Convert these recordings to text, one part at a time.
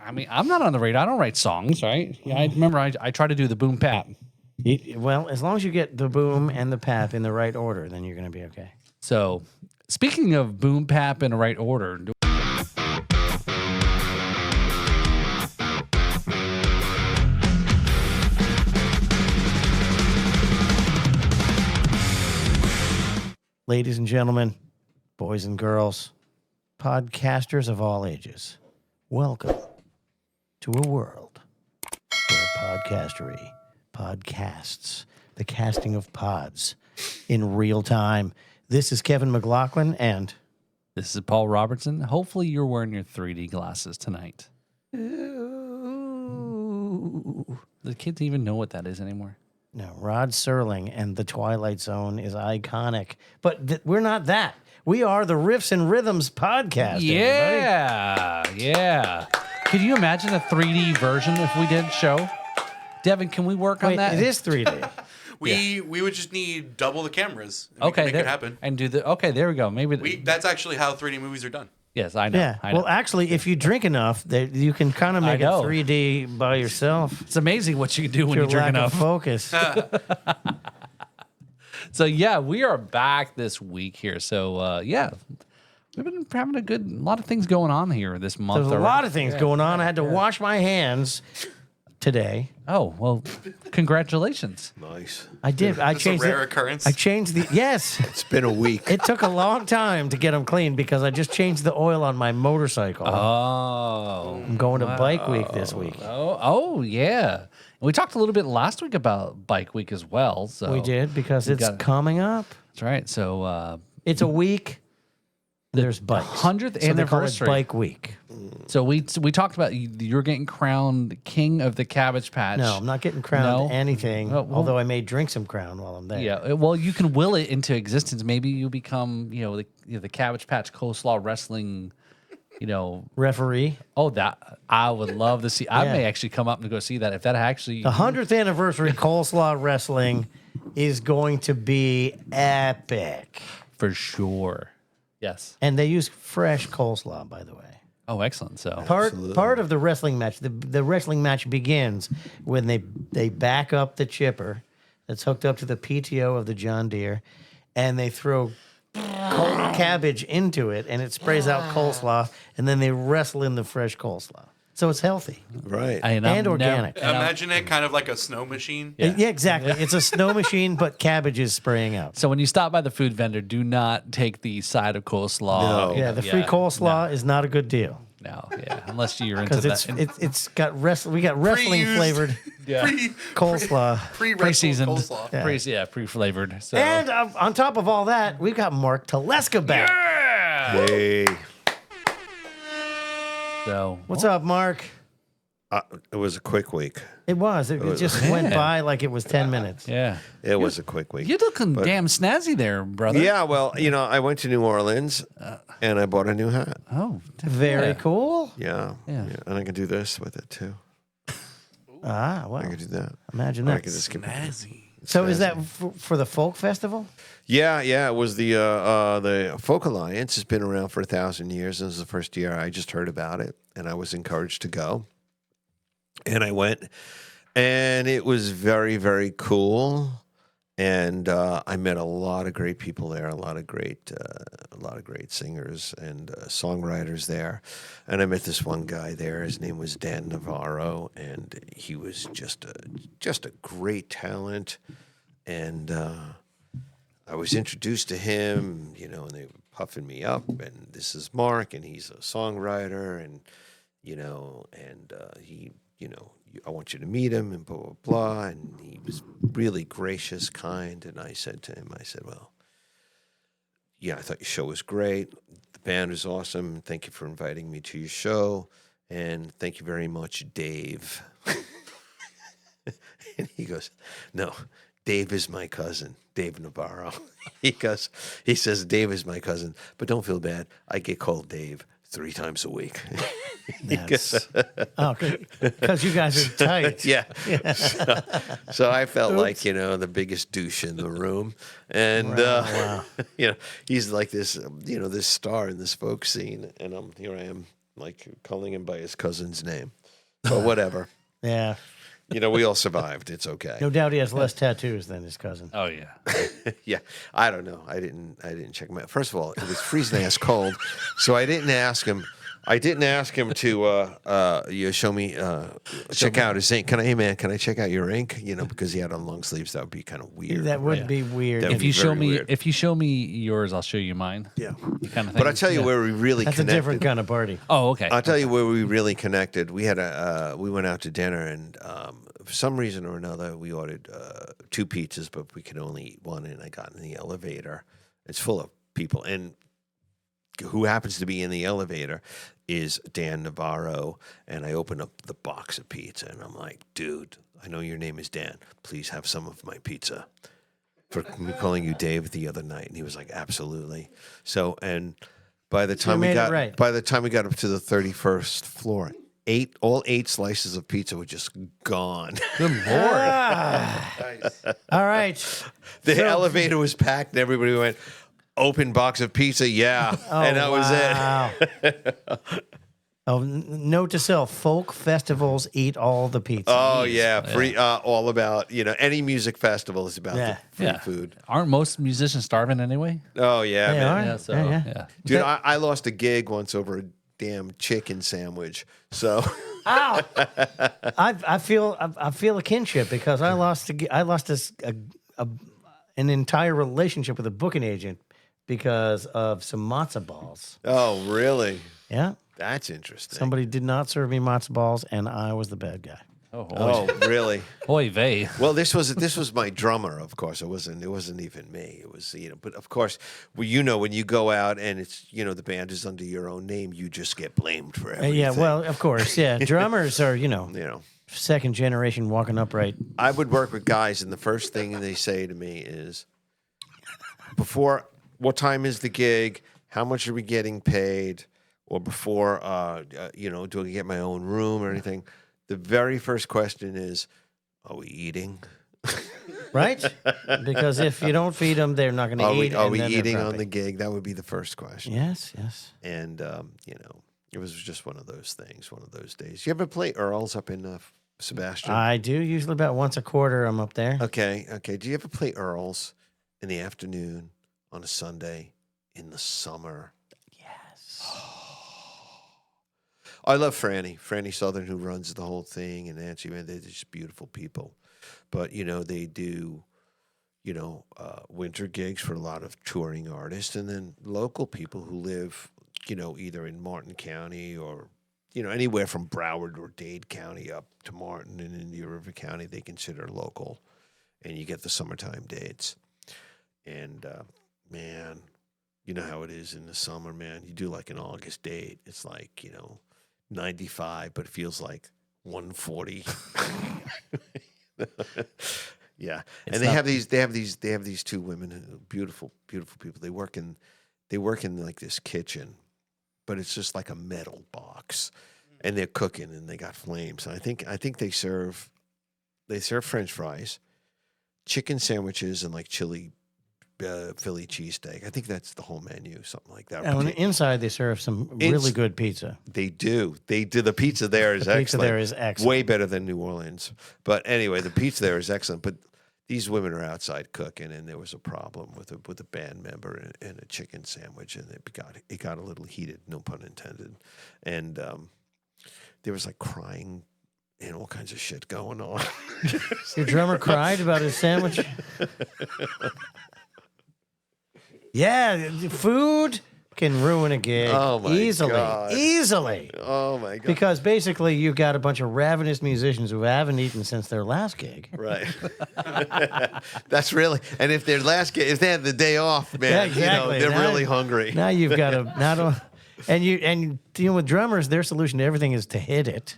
I mean, I'm not on the radio. I don't write songs, right? Yeah, I remember I try to do the boom pap. Well, as long as you get the boom and the pap in the right order, then you're going to be okay. So, speaking of boom pap in the right order, Ladies and gentlemen, boys and girls, podcasters of all ages, welcome to a world where podcasts, the casting of pods in real time. This is Kevin McLaughlin, and this is Paul Robertson. Hopefully, you're wearing your 3D glasses tonight. ooh, The kids even know what that is anymore. no, Rod Serling and The Twilight Zone is iconic, but we're not that. We are the Riffs and Rhythms podcast. Yeah, yeah. Could you imagine a 3D version if we did show? Devin, can we work on that? It is 3D. We would just need double the cameras. And we Okay, can make it happen. And do the okay. There we go. Maybe That's actually how 3D movies are done. yes, I know. Yeah. I know. Well, actually, if you drink enough, you can kind of make it know. 3D by yourself. it's amazing what you can do when Your you drink lack of enough. focus. So yeah, we are back this week here. So yeah, we've been having a lot of things going on here this month. There's a lot of things going on. I had to wash my hands today. Oh well, congratulations. Nice. I did. I It's a changed rare it. occurrence. I changed the yes. It's been a week. It took a long time to get them clean because I just changed the oil on my motorcycle. Oh, I'm going to Bike Week this week. oh yeah. We talked a little bit last week about Bike Week as well. So We did because it's got it. coming up. That's right. So It's a week. And there's bikes. 100th So they call it anniversary. Bike Week. So we talked about you're getting crowned king of the Cabbage Patch. No, I'm not getting crowned No? anything. Oh, well- although I may drink some crown while I'm there. Yeah, well, you can will it into existence. Maybe you become, the Cabbage Patch Coleslaw Wrestling, Referee. Oh, that I would love to see. I Yeah. may actually come up and go see that if that actually. The 100th anniversary Coleslaw Wrestling is going to be epic. For sure. Yes. And they use fresh coleslaw, by the way. Oh, excellent. So Part of the wrestling match, the wrestling match begins when they back up the chipper that's hooked up to the PTO of the John Deere, and they throw cabbage into it, and it sprays out coleslaw, and then they wrestle in the fresh coleslaw. So it's healthy Right. and organic. Imagine it kind of like a snow machine. Yeah, exactly. It's a snow machine, but cabbage is spraying out. So when you stop by the food vendor, do not take the side of coleslaw. No. Yeah, the free coleslaw is not a good deal No, yeah, unless you're into because that. it's got we got wrestling Pre-used. flavored coleslaw. Pre-seasoned Pre-seasoned. coleslaw. Pre-flavored. So. And on top of all that, we've got Mark Teleska back. Hey. So What's up, Mark? It was a quick week. It was. It just went by like it was 10 minutes. yeah, It was a quick week. you're looking damn snazzy there, brother. Yeah, well, I went to New Orleans and I bought a new hat. Oh, Very yeah. cool. Yeah. Yeah. And I can do this with it too. Ah, I well, can do that. imagine Or I that. can just skip it. So is that for the folk festival? Yeah. It was the Folk Alliance has been around for 1,000 years. This is the first year I just heard about it, and I was encouraged to go. And I went, and it was very, very cool. And I met a lot of great people there, a lot of great singers and songwriters there. And I met this one guy there. His name was Dan Navarro, and he was just a great talent. And I was introduced to him, and they were puffing me up. And this is Mark, and he's a songwriter, and he. I want you to meet him and blah, blah, blah. And he was really gracious, kind. And I said to him, well, yeah, I thought your show was great. The band was awesome. Thank you for inviting me to your show. And thank you very much, Dave. And he goes, no, Dave is my cousin, Dave Navarro. He says, Dave is my cousin, but don't feel bad. I get called Dave 3 times a week. Because you guys are tight. Yeah. So I felt like, the biggest douche in the room. And, Wow. he's like this, this star in this folk scene. And here I am, like calling him by his cousin's name. But whatever. Yeah. We all survived. It's okay. No doubt he has less tattoos than his cousin. Oh yeah. Yeah, I don't know. I didn't check him out. First of all, it was freezing ass cold, so I didn't ask him. I didn't ask him to show me check out his ink. Hey man, can I check out your ink? Because he had on long sleeves. That would be kind of weird. That would be weird. That would If be you show very me weird. if you show me yours, I'll show you mine. Yeah, Kind of thing. but I tell you where we really That's connected. a different kind of party. Oh, okay. I'll tell you where we really connected. We had we went out to dinner, and for some reason or another, we ordered 2 pizzas, but we could only eat one. And I got in the elevator. It's full of people, and who happens to be in the elevator is Dan Navarro. And I open up the box of pizza, and I'm like, dude, I know your name is Dan. Please have some of my pizza. For me calling you Dave the other night, and he was like, absolutely. So, and by the time made it right. by the time we got up to the 31st floor, all 8 slices of pizza were just gone. Good lord. Nice. All right. The elevator was packed, and everybody went, open box of pizza, yeah. And that was it. Note to self: folk festivals eat all the pizza. Oh, yeah. Free, all about, any music festival is about Yeah. the free Yeah. food. Aren't most musicians starving anyway? Oh, yeah, They man. are. Yeah. So Yeah. yeah. Dude, I lost a gig once over a damn chicken sandwich. So, Ow! I feel a kinship because I lost an entire relationship with a booking agent because of some matzo balls. oh, really? Yeah, That's interesting. somebody did not serve me matzo balls, and I was the bad guy. Oh, really? Oy vey. Well, this was my drummer, of course. It wasn't even me. It was but of course, when you go out and it's the band is under your own name, you just get blamed for everything. Yeah, well, of course, yeah. Drummers are second generation walking upright. I would work with guys, and the first thing they say to me is, before, what time is the gig? How much are we getting paid? Or before, do I get my own room or anything? The very first question is, are we eating? Right? Because if you don't feed them, they're not going to eat. Are and we then they're eating on grumpy. the gig? That would be the first question. Yes, yes. And, it was just one of those things, one of those days. You ever play Earls up in Sebastian? I do. Usually about once a quarter, I'm up there. Okay. Do you ever play Earls in the afternoon on a Sunday in the summer? Yes. I love Franny Southern, who runs the whole thing, and Nancy, man, they're just beautiful people. But, they do, winter gigs for a lot of touring artists, and then local people who live, either in Martin County or, anywhere from Broward or Dade County up to Martin and Indian River County, they consider local, and you get the summertime dates. And, man, you know how it is in the summer, man. You do like an August date. It's like, 95, but it feels like 140. Yeah. It's And they not- have these 2 women, beautiful people. They work in like this kitchen, but it's just like a metal box, and they're cooking and they got flames. And I think they serve French fries, chicken sandwiches, and like chili Philly cheesesteak. I think that's the whole menu, something like that. And on the inside, they serve some really good pizza. They do. The pizza there is The excellent. pizza there is excellent. Way better than New Orleans. But anyway, the pizza there is excellent. But these women are outside cooking, and there was a problem with a band member and a chicken sandwich, and it got a little heated, no pun intended. And there was like crying and all kinds of shit going on. Your drummer cried about his sandwich? Yeah, food can ruin a gig Oh, my easily. God. Easily. Oh my God. Because basically you've got a bunch of ravenous musicians who haven't eaten since their last gig. Right. That's really, and if their last if they had the day off, man, Yeah, exactly. they're Now- really hungry. Now you've got to and dealing with drummers, their solution to everything is to hit it.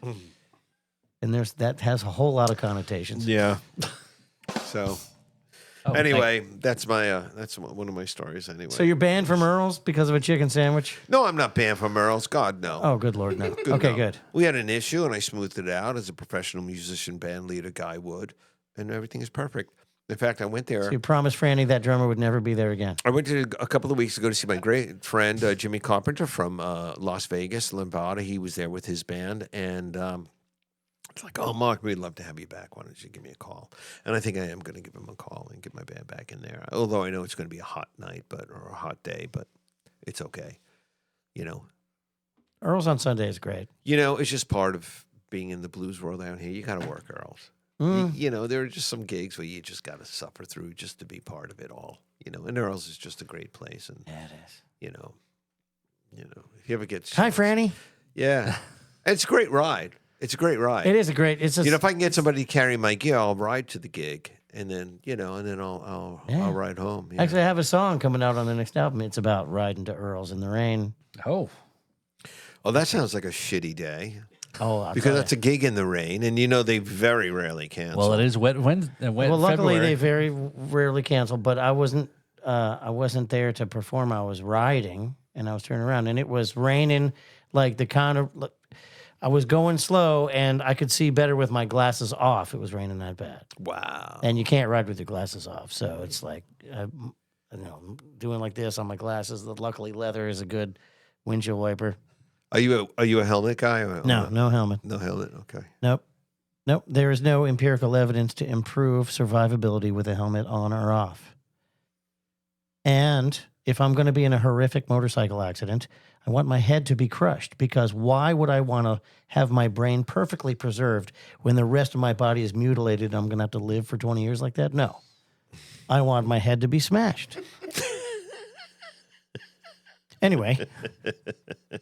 And that has a whole lot of connotations. Yeah. So Oh, anyway, that's one of my stories. Anyway. So you're banned from Earl's because of a chicken sandwich? No, I'm not banned from Earl's. God, no. Oh, good Lord, no. Good, Okay, no. good. We had an issue, and I smoothed it out as a professional musician, band leader, guy would, and everything is perfect. In fact, I went there. So you promised Franny that drummer would never be there again. I went to a couple of weeks ago to see my great friend Jimmy Carpenter from Las Vegas, Lambada. He was there with his band, and it's like, oh, Mark, we'd love to have you back. Why don't you give me a call? And I think I am going to give him a call and get my band back in there. Although I know it's going to be a hot night, or a hot day, but it's okay. You know, Earl's on Sunday is great. You know, it's just part of being in the blues world down here. You got to work, Earl's. You know, there are just some gigs where you just got to suffer through just to be part of it all. You know, and Earl's is just a great place. And Yeah, it is. you know, if you ever get Hi, Franny. yeah, it's a great ride. It's a great ride. It is a great. It's just, You know, if I can get somebody to carry my gear, I'll ride to the gig, and then I'll ride home. Yeah. Actually, I have a song coming out on the next album. It's about riding to Earl's in the rain. Oh, that sounds like a shitty day. Oh, Because that's a gig in the rain, and you know they very rarely cancel. well, it is wet. Wet well, luckily February. they very rarely cancel. But I wasn't there to perform. I was riding, and I was turning around, and it was raining like the kind of. I was going slow, and I could see better with my glasses off. It was raining that bad. Wow. And you can't ride with your glasses off, so it's like, doing like this on my glasses. Luckily, leather is a good windshield wiper. Are you a helmet guy? Or No helmet. No helmet. Okay. Nope. There is no empirical evidence to improve survivability with a helmet on or off. And if I'm going to be in a horrific motorcycle accident, I want my head to be crushed, because why would I want to have my brain perfectly preserved when the rest of my body is mutilated and I'm going to have to live for 20 years like that? No. I want my head to be smashed. Anyway.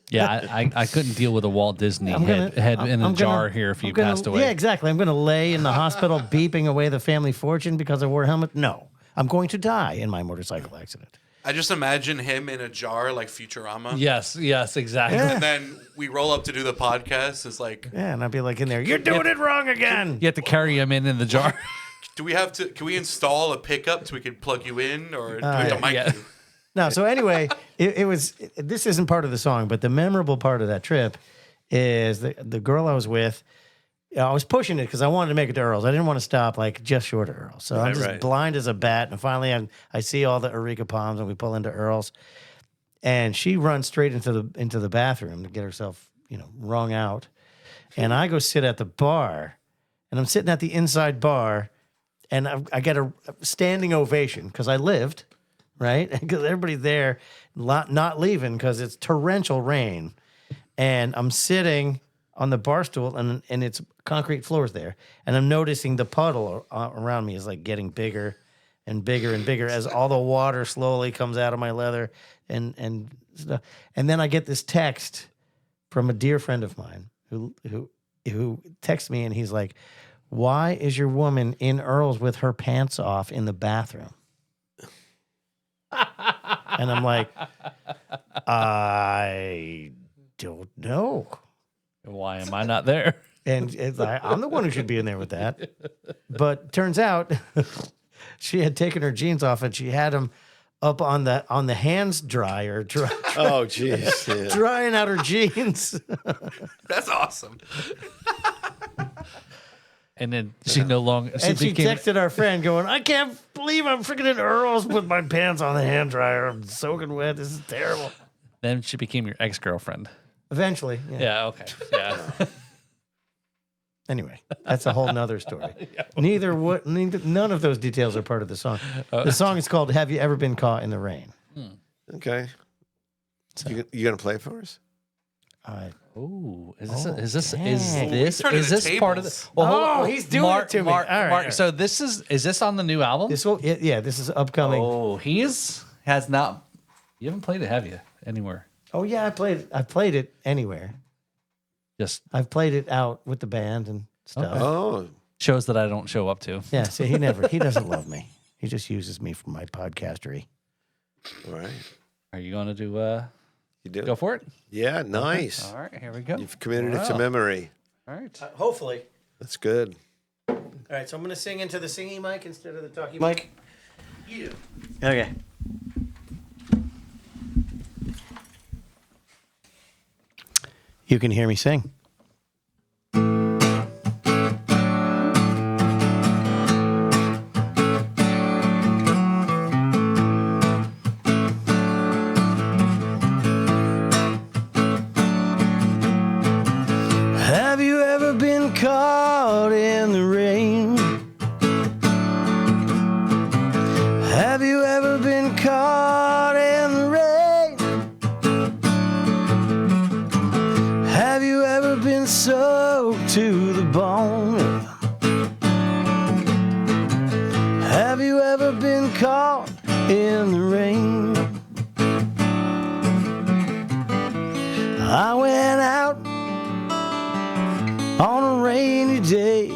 Yeah, I couldn't deal with a Walt Disney I'm head in a I'm jar gonna- here if you I'm gonna- passed away. Yeah, exactly. I'm going to lay in the hospital beeping away the family fortune because I wore a helmet. No, I'm going to die in my motorcycle accident. I just imagine him in a jar like Futurama. Yes, exactly. And then we roll up to do the podcast. It's like, Yeah, and I'd be like in there, you're doing it wrong again. You have to carry him in the jar. can we install a pickup so we can plug you in, or do we have to mic yeah. you? No, so anyway, this isn't part of the song, but the memorable part of that trip is the girl I was with. I was pushing it because I wanted to make it to Earl's. I didn't want to stop like just short of Earl's. So I'm just blind as a bat. And finally I see all the Eureka palms and we pull into Earl's. And she runs straight into the bathroom to get herself, wrung out. And I go sit at the bar. And I'm sitting at the inside bar. And I get a standing ovation because I lived, right? Because everybody's there not leaving because it's torrential rain. And I'm sitting on the bar stool, and it's concrete floors there. And I'm noticing the puddle around me is like getting bigger and bigger and bigger as all the water slowly comes out of my leather and stuff. And then I get this text from a dear friend of mine who texts me, and he's like, "Why is your woman in Earl's with her pants off in the bathroom?" And I'm like, I don't know. Why am I not there? And it's like, I'm the one who should be in there with that. But turns out she had taken her jeans off and she had them up on the hands dryer, Oh, jeez. Yeah. drying out her jeans. That's awesome. And then she no longer. And she texted our friend going, I can't believe I'm freaking in Earl's with my pants on the hand dryer. I'm soaking wet. This is terrible. Then she became your ex-girlfriend. Eventually. Yeah. Yeah. Okay. Yeah. Anyway, that's a whole nother story. None of those details are part of the song. The song is called "Have You Ever Been Caught in the Rain?" Okay. So- You gonna play it for us? Ooh, is Oh, this dang. turning the part of the? tables. Well, hold Oh, on. he's doing it to me. Mark, All right, Mark, all right. So is this on the new album? This is upcoming. Oh, has not. You haven't played it, have you? Anywhere? Oh yeah, I played it anywhere. Just I've played it out with the band and stuff. Oh, shows that I don't show up to. Yeah, see, he doesn't love me. He just uses me for my podcastery. all right. Are you going to do? You do? Go for it. Yeah, nice. All right, here we go. You've committed it to Wow. memory. All right. Hopefully. That's good. All right, so I'm going to sing into the singing mic instead of the talking mic. Yeah. Okay. You can hear me sing. been caught in the rain? Have you ever been caught in the rain? Have you ever been soaked to the bone? Have you ever been caught in the rain? I went out on a rainy day,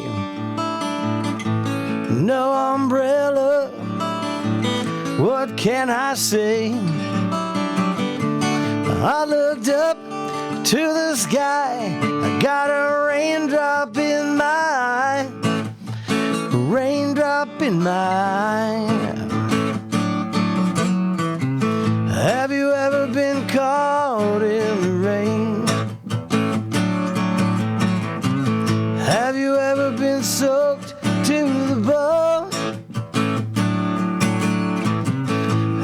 no umbrella, what can I say? I looked up to the sky, I got a raindrop in my eye, a raindrop in my eye. Have you ever been caught in the rain? Have you ever been soaked to the bone?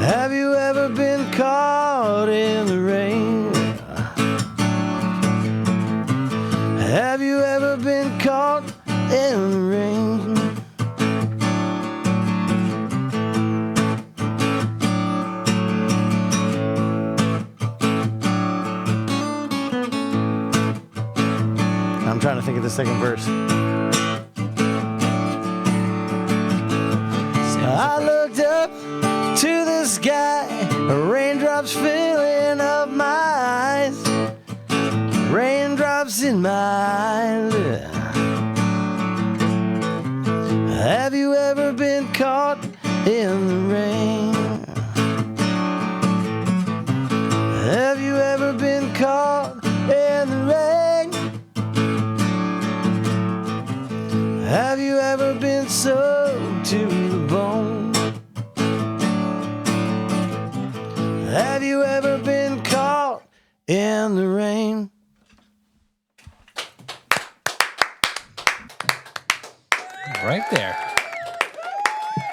Have you ever been caught in the rain? Have you ever been caught in the rain? I'm trying to think of the second verse. I looked up to the sky, raindrops filling up my eyes, raindrops in my eyes. Have you ever been caught in the rain? Have you ever been caught in the rain? Have you ever been soaked to the bone? Have you ever been caught in the rain? Right there.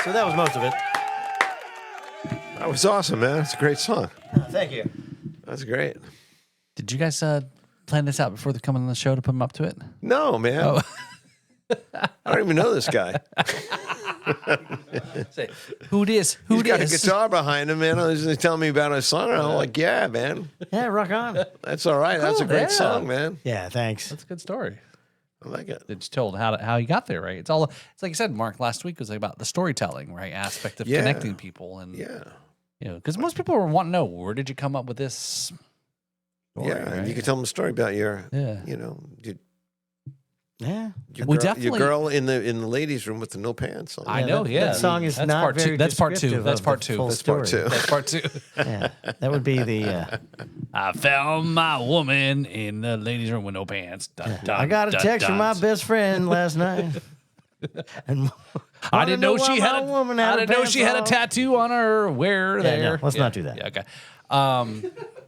So that was most of it. That was awesome, man. It's a great song. Thank you. That's great. Did you guys plan this out before they come on the show to put them up to it? No, man. Oh. I don't even know this guy. Say, who this? Who He's got a this? guitar behind him, man. He's telling me about his song, and I'm like, yeah, man. Yeah, rock on. That's all right. That's a Cool, great yeah. song, man. Yeah, thanks. That's a good story. I like it. It's told how you got there, right? It's like you said, Mark, last week was like about the storytelling, right? Aspect of Yeah. connecting people, and Yeah. because most people want to know, where did you come up with this story, Yeah. And right? you can tell them a story about your, Yeah. Yeah. your We girl, definitely- your girl in the ladies' room with the no pants on. I know, yeah. That song is That's not part two. very That's part two. descriptive That's of part the two. full That's part story. two. That's part two. Yeah, that would be the. I found my woman in the ladies' room with no pants. Dun, dun, I got a dun, text from my dun. best friend last night. And I didn't know she had woman I didn't know she had a tattoo on her. Where there? no, let's not do that. Yeah, okay.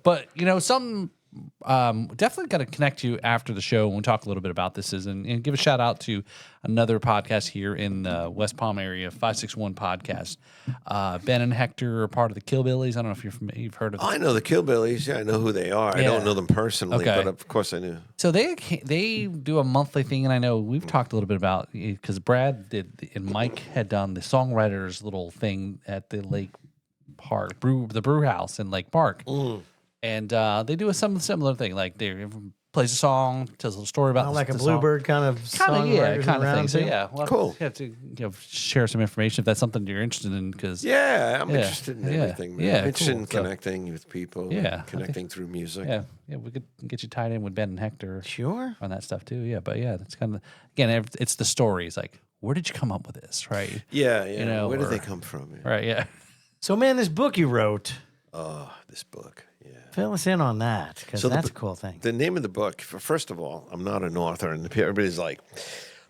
But some definitely got to connect you after the show when we talk a little bit about this and give a shout out to another podcast here in West Palm area, 561 Podcast. Ben and Hector are part of the Killbillies. I don't know if you've heard of them. I know the Killbillies. Yeah, I know who they are. I Yeah. don't know them personally, Okay. but of course I knew. So they do a monthly thing, and I know we've talked a little bit about because Brad did and Mike had done the songwriters little thing at the Lake Park the brew house in Lake Park, and they do some similar thing. Like they plays a song, tells a little story about Like a the song. bluebird kind of kind of songwriters thing. So around yeah, well, Cool. You have to share some information if that's something you're interested in. Because Yeah, I'm Yeah. interested in Yeah. everything, man. Yeah, I'm interested cool. in So- connecting with people. Yeah, and connecting through music. yeah, we could get you tied in with Ben and Hector Sure. on that stuff too. Yeah, but yeah, that's kind of again, it's the stories. Like, where did you come up with this, right? Yeah. You know, Where did or- they come from? Yeah. Right. Yeah. So, man, this book you wrote, Oh, this book. Yeah. fill us in on that because So the that's a bu- cool thing. The name of the book, first of all, I'm not an author, and everybody's like,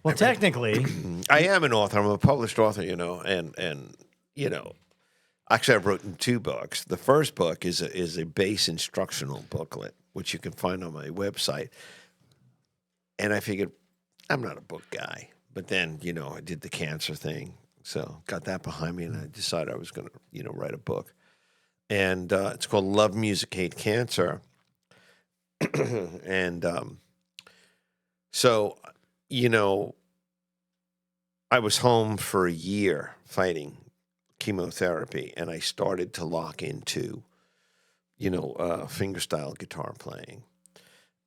Well, technically, I am an author. I'm a published author, and actually, I've written 2 books. The first book is a base instructional booklet, which you can find on my website. And I figured, I'm not a book guy. But then, I did the cancer thing. So got that behind me, and I decided I was going to, write a book. And it's called Love, Music, Hate, Cancer. And so, you know, I was home for a year fighting chemotherapy, and I started to lock into, fingerstyle guitar playing.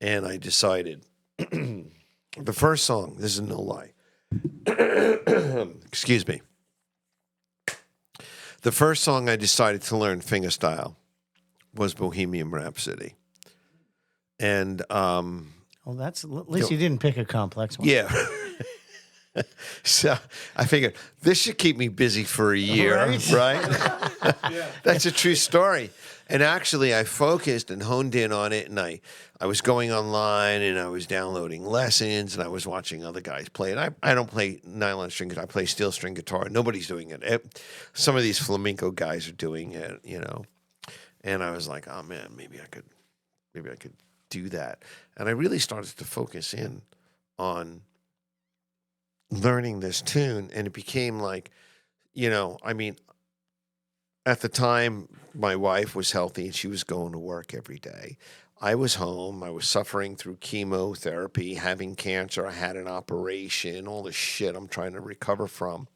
And I decided the first song, this is no lie. Excuse me. The first song I decided to learn fingerstyle was Bohemian Rhapsody. And Well, at least you didn't pick a complex one. yeah. So I figured this should keep me busy for a year, right? That's a true story. And actually, I focused and honed in on it, and I was going online, and I was downloading lessons, and I was watching other guys play. And I don't play nylon string guitar. I play steel string guitar. Nobody's doing it. Some of these flamenco guys are doing it, And I was like, oh, man, maybe I could do that. And I really started to focus in on learning this tune, and it became like, at the time my wife was healthy and she was going to work every day. I was home. I was suffering through chemotherapy, having cancer. I had an operation, all the shit I'm trying to recover from.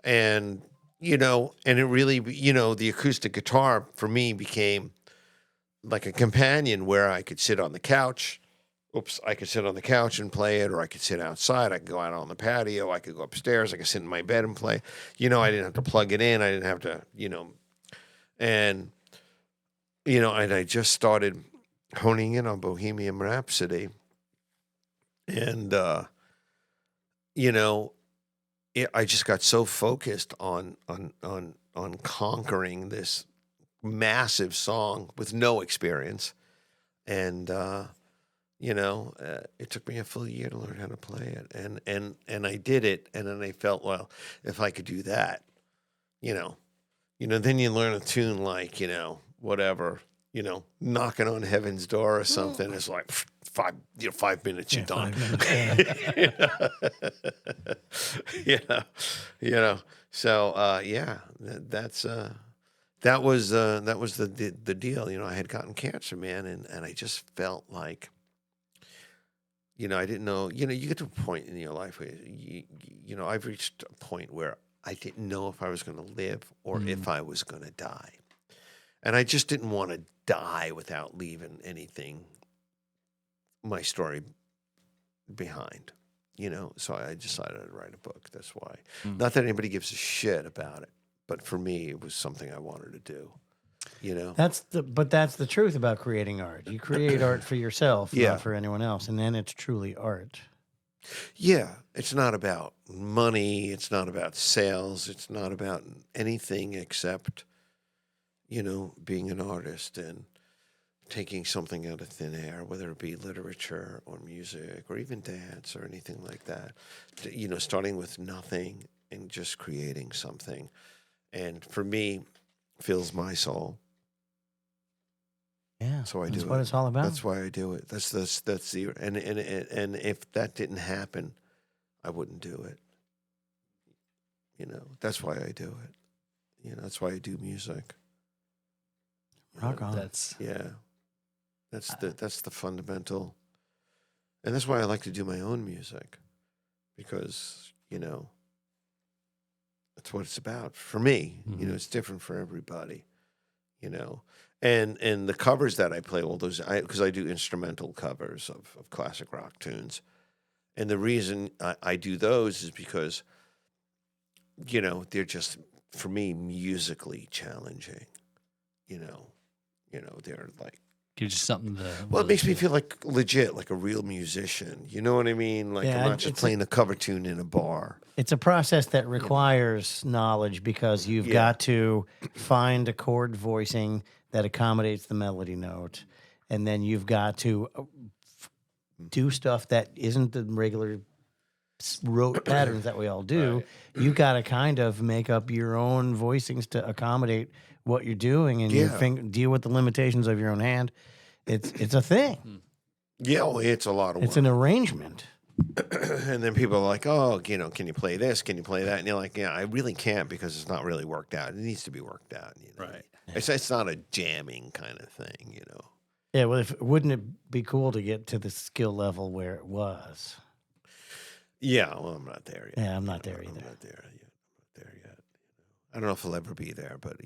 And, and it really, the acoustic guitar for me became like a companion where I could sit on the couch. I could sit on the couch and play it, or I could sit outside. I could go out on the patio. I could go upstairs. I could sit in my bed and play. I didn't have to plug it in. I didn't have to, and I just started honing in on Bohemian Rhapsody. And, I just got so focused on conquering this massive song with no experience. And, it took me a full year to learn how to play it, and I did it, and then I felt, well, if I could do that, then you learn a tune like, whatever, knocking on heaven's door or something. It's like 5 minutes, you're done. 5 minutes. So that was the deal. I had gotten cancer, man, and I just felt like, I didn't know, you get to a point in your life where, I've reached a point where I didn't know if I was going to live or if I was going to die. And I just didn't want to die without leaving anything, my story behind, So I decided I'd write a book. That's why. Not that anybody gives a shit about it, but for me, it was something I wanted to do. That's the truth about creating art. You create art for yourself, not for anyone else, and then it's truly art. Yeah, it's not about money. It's not about sales. It's not about anything except, being an artist and taking something out of thin air, whether it be literature or music or even dance or anything like that. Starting with nothing and just creating something. And for me, fills my soul. Yeah, so I do that's what it's all about. That's why I do it. That's the and if that didn't happen, I wouldn't do it. That's why I do it. That's why I do music. Rock on. That's That's the fundamental, and that's why I like to do my own music, because that's what it's about for me. It's different for everybody. And the covers that I play, all those, because I do instrumental covers of classic rock tunes, and the reason I do those is because they're just, for me, musically challenging. They're like, gives you something to. Well, it makes me feel like legit, like a real musician. You know what I mean? Like, I'm not just playing a cover tune in a bar. It's a process that requires knowledge, because you've got to find a chord voicing that accommodates the melody note, and then you've got to do stuff that isn't the regular rote patterns that we all do. Right. You've got to kind of make up your own voicings to accommodate what you're doing, and your deal with the limitations of your own hand. It's a thing. Yeah, well, it's a lot of work. It's an arrangement. And then people are like, oh, can you play this? Can you play that? And you're like, yeah, I really can't, because it's not really worked out. It needs to be worked out. Right. It's not a jamming kind of thing, Yeah, well, wouldn't it be cool to get to the skill level where it was? Yeah, well, I'm not there yet. Yeah, I'm not there either. I'm not there yet. I don't know if I'll ever be there, but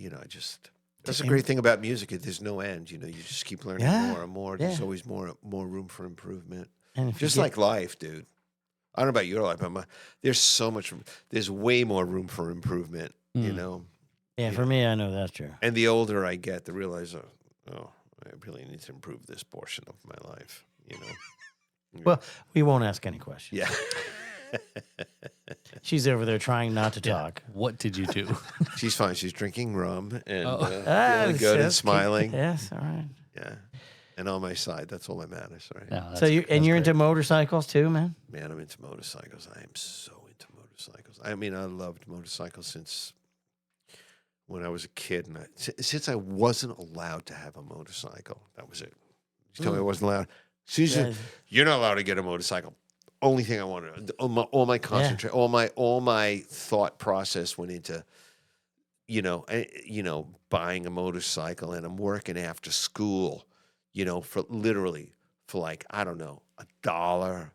that's a great thing about music. There's no end. You just keep learning more and more. There's always more room for improvement. And Just like life, dude. I don't know about your life, but there's so much. There's way more room for improvement. Yeah, for me, I know that's true. And the older I get, the realize, I really need to improve this portion of my life. Well, we won't ask any questions. Yeah. She's over there trying not to talk. What did you do? She's fine. She's drinking rum and That's feeling good and okay. smiling. Yes, all right. Yeah. And on my side, that's all that matters, right? No, So you're great. into motorcycles too, man? Man, I'm into motorcycles. I am so into motorcycles. I mean, I loved motorcycles since when I was a kid. And since I wasn't allowed to have a motorcycle, that was it. You told me I wasn't allowed. Susan, you're not allowed to get a motorcycle. Only thing I wanted, all my concentration, all my thought process went into, buying a motorcycle, and I'm working after school, for like, I don't know, $1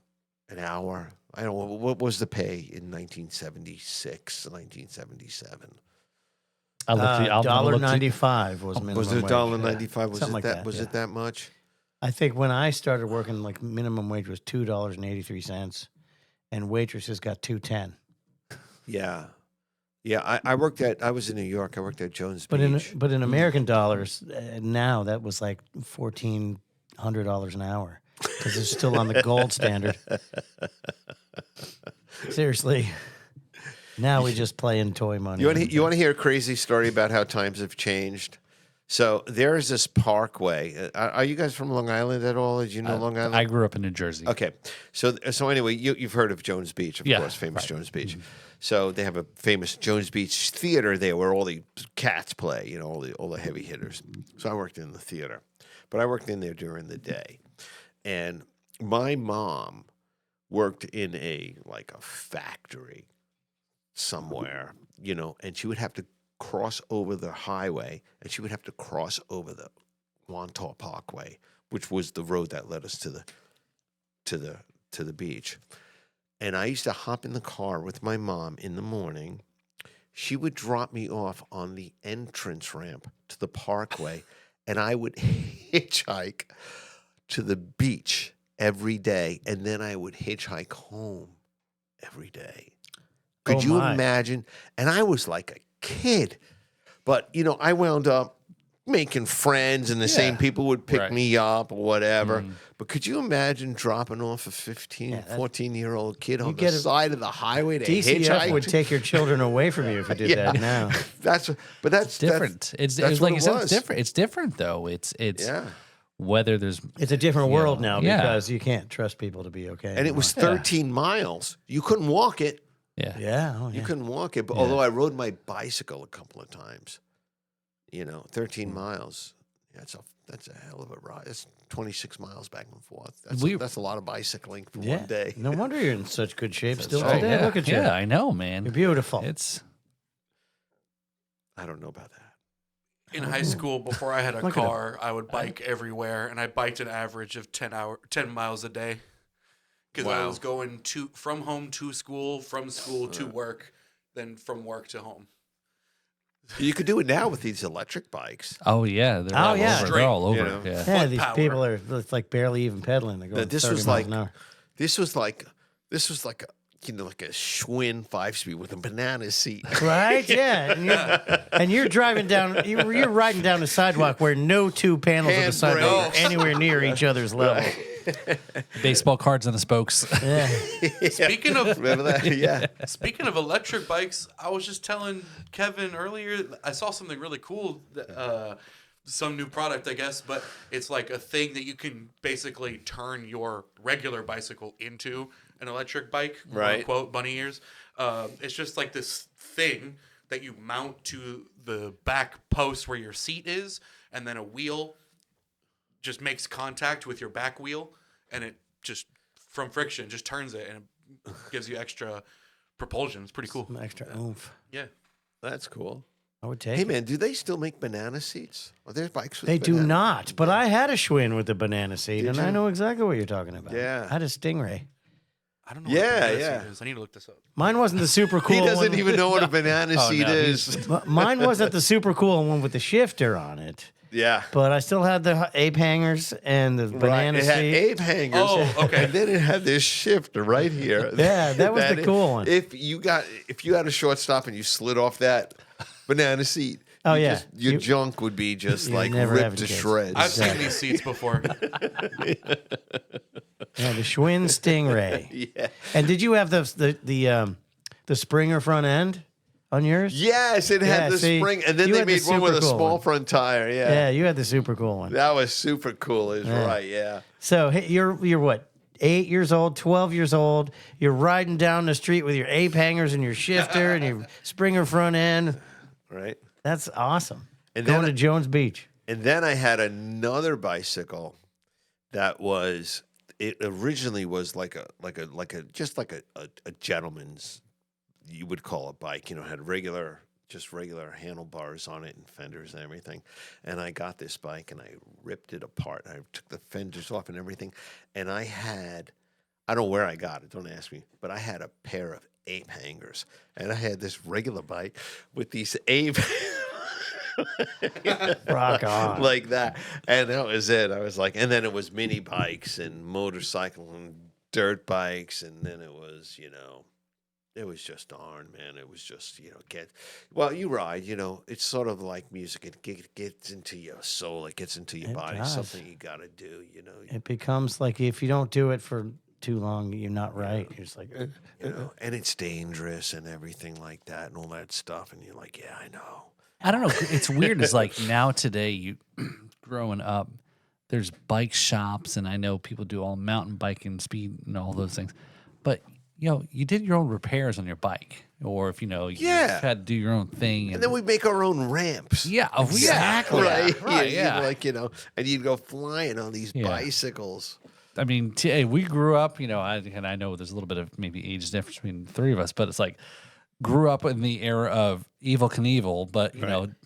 an hour. I don't know, what was the pay in 1976, 1977? $1.95 was minimum Was it wage. $1.95? Was Something it like that? that, Was yeah. it that much? I think when I started working, like minimum wage was $2.83, and waitresses got $2.10. Yeah. Yeah, I was in New York. I worked at Jones But Beach. in American dollars, now that was like $1,400 an hour because it's still on the gold standard. Seriously. Now we just play in toy money. You want to hear a crazy story about how times have changed? So there is this parkway. Are you guys from Long Island at all? Did you know Long Island? I grew up in New Jersey. Okay. So anyway, you've heard of Jones Beach, of course, famous Jones Beach. So they have a famous Jones Beach theater there where all the cats play, all the heavy hitters. So I worked in the theater. But I worked in there during the day. And my mom worked in a factory somewhere, and she would have to cross over the highway, and she would have to cross over the Wantaw Parkway, which was the road that led us to the beach. And I used to hop in the car with my mom in the morning. She would drop me off on the entrance ramp to the parkway, and I would hitchhike to the beach every day, and then I would hitchhike home every day. Could you imagine? And I was like a kid, but I wound up making friends, and the same people would pick me up or whatever. But could you imagine dropping off a 14-year-old kid on the side of the highway to DCF hitchhike? would take your children away from you if you did that now. That's different. It's that's like what you it said. was. It's different. It's different though. It's whether there's It's a different world now yeah. because you can't trust people to be okay. And it was 13 miles. You couldn't walk it. yeah. Yeah. You couldn't walk it. But although I rode my bicycle a couple of times, 13 miles. Yeah, that's a hell of a ride. It's 26 miles back and forth. That's a lot of bicycling for one day. No wonder you're in such good shape still right. today. Yeah. Look at you. Yeah, I know, man. You're beautiful. I don't know about that. In high school, before I had a car, I would bike everywhere, and I biked an average of 10 miles a day. Because I was going from home to school, from school to work, then from work to home. You could do it now with these electric bikes. Oh yeah, they're all over. They're all over. Yeah. Yeah, these power. people are it's like barely even pedaling. They're going This 30 was miles like an hour. this was like like a Schwinn 5-speed with a banana seat. Right? Yeah. And you're driving down, you're riding down the sidewalk where no two panels of the sidewalk are anywhere near each other's level. Baseball cards on the spokes. Yeah. Speaking of Remember that? Yeah. Speaking of electric bikes, I was just telling Kevin earlier, I saw something really cool, some new product, I guess, but it's like a thing that you can basically turn your regular bicycle into an electric bike, Right. quote, bunny ears. It's just like this thing that you mount to the back post where your seat is, and then a wheel just makes contact with your back wheel, and it just, from friction, just turns it, and it gives you extra propulsion. It's pretty cool. Some extra oomph. Yeah. That's cool. I would take Hey it. man, do they still make banana seats? Are there bikes with They do banana- not, but I had a Schwinn with the banana seat, Did and you? I know exactly what you're talking about. Yeah. I had a Stingray. I don't know Yeah, what a banana yeah. seed is. I need to look this up. Mine wasn't the super cool He doesn't one. even know what a banana Oh, seed no, is. Mine wasn't the super cool one with the shifter on it. Yeah. But I still had the ape hangers and the banana It had seed. ape hangers. Oh, okay. And then it had this shifter right here. Yeah, that was the cool one. If you had a shortstop and you slid off that banana seat, Oh, yeah. your junk would be just you'd like never have ripped to kids. shreds. I've seen these seeds before. Yeah, the Schwinn Stingray. Yeah. And did you have the Springer front end on yours? Yes, it Yeah, had the see, spring, and then you they had the made one with a super cool small one. front tire. Yeah. Yeah, you had the super cool one. That was super cool. Is right. Yeah. So hey, you're what? 8 years old, 12 years old. You're riding down the street with your ape hangers and your shifter and your Springer front end. Right. That's awesome. And Going then- to Jones Beach. And then I had another bicycle that was. It originally was like a gentleman's, you would call a bike. You know, had regular handlebars on it and fenders and everything. And I got this bike and I ripped it apart. I took the fenders off and everything. And I don't know where I got it, don't ask me, but I had a pair of ape hangers. And I had this regular bike with these ape Rock on. like that. And that was it. I was like, and then it was mini bikes and motorcycle and dirt bikes. And then it was, it was just on, man. It was just, you ride, it's sort of like music. It gets into your soul. It gets into your It body. does. Something you got to do, It becomes like if you don't do it for too long, you're not right. You're just like, and it's dangerous and everything like that and all that stuff. And you're like, yeah, I know. I don't know. It's weird. It's like now today, you growing up, there's bike shops, and I know people do all mountain biking, speed, and all those things. But you did your own repairs on your bike, or if you Yeah. had to do your own thing, And then we make our own ramps. yeah, exactly, Right. right, You'd yeah. and you'd go flying on these Yeah. bicycles. I mean, we grew up, and I know there's a little bit of maybe age difference between the three of us, but it's like grew up in the era of Evel Knievel, but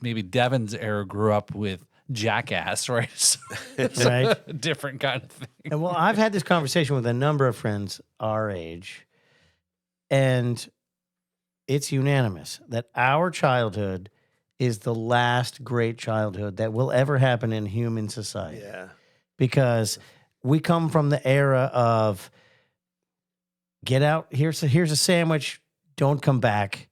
maybe Devin's era grew up with Jackass, right? So it's Right. a different kind of thing. And well, I've had this conversation with a number of friends our age, and it's unanimous that our childhood is the last great childhood that will ever happen in human society. Yeah. Because we come from the era of get out, here's a sandwich, don't come back,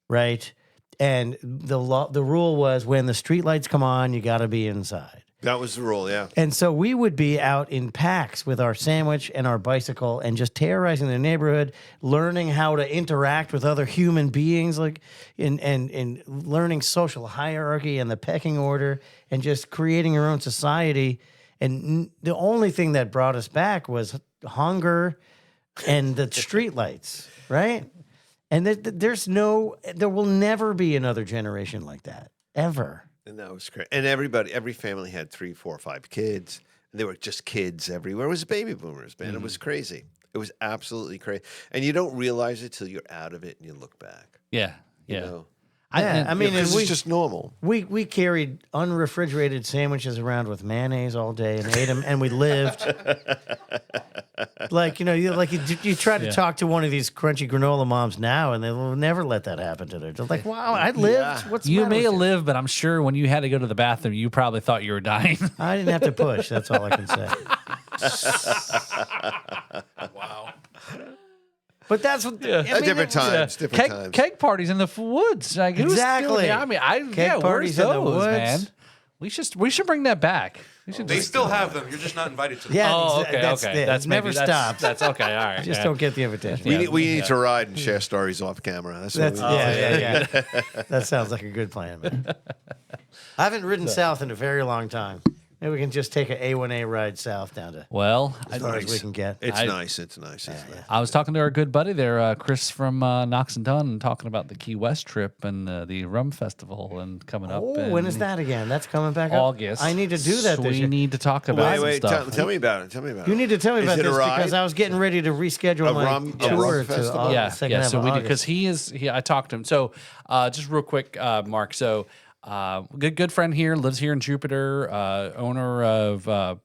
right? And the rule was when the streetlights come on, you got to be inside. That was the rule, yeah. And so we would be out in packs with our sandwich and our bicycle and just terrorizing the neighborhood, learning how to interact with other human beings, like in learning social hierarchy and the pecking order, and just creating our own society. And the only thing that brought us back was hunger and the streetlights, right? And there will never be another generation like that, ever. And that was great. And every family had 3, 4, 5 kids. And there were just kids everywhere. It was baby boomers, man. It was crazy. It was absolutely crazy. And you don't realize it till you're out of it and you look back. Yeah, You yeah. know? I mean, Because and it's just normal. we carried unrefrigerated sandwiches around with mayonnaise all day and ate them, and we lived. You try to talk to one of these crunchy granola moms now, and they will never let that happen to them. They're like, "Wow, I lived. Yeah. What's the You matter may with have you?" lived, but I'm sure when you had to go to the bathroom, you probably thought you were dying. I didn't have to push. That's all I can say. Wow. But that's what. I mean, Different times. Different times. Cake parties in the woods. Like, who's Exactly. doing- I mean, Cake parties in the where's those, woods. man? We should bring that back. We should They just- still have them. You're just not invited to them. Yeah, Oh, exa- okay, that's okay. it. That's never maybe, that's, stops. That's okay. All right. Just yeah. don't get the invitation. We need to ride and share stories off camera. That's what That's we need. yeah. That sounds like a good plan, man. I haven't ridden south in a very long time. Maybe we can just take an A1A ride south down to Well, as far as we can get. It's I- nice. It's nice. It's nice. I was talking to our good buddy there, Chris from Knox and Dunn, and talking about the Key West trip and the Rum Festival and coming up. Oh, in when is that again? That's coming back up. August. I need to do that So this we year. need to talk about Wait, some stuff. tell me about it. Tell me about it. You need to tell me Is about it a this ride? because I was getting ready to reschedule my rum tour to festival? Yeah, second yeah. half So of we do August. because I talked to him. So just real quick, Mark. So good friend here, lives here in Jupiter. Owner of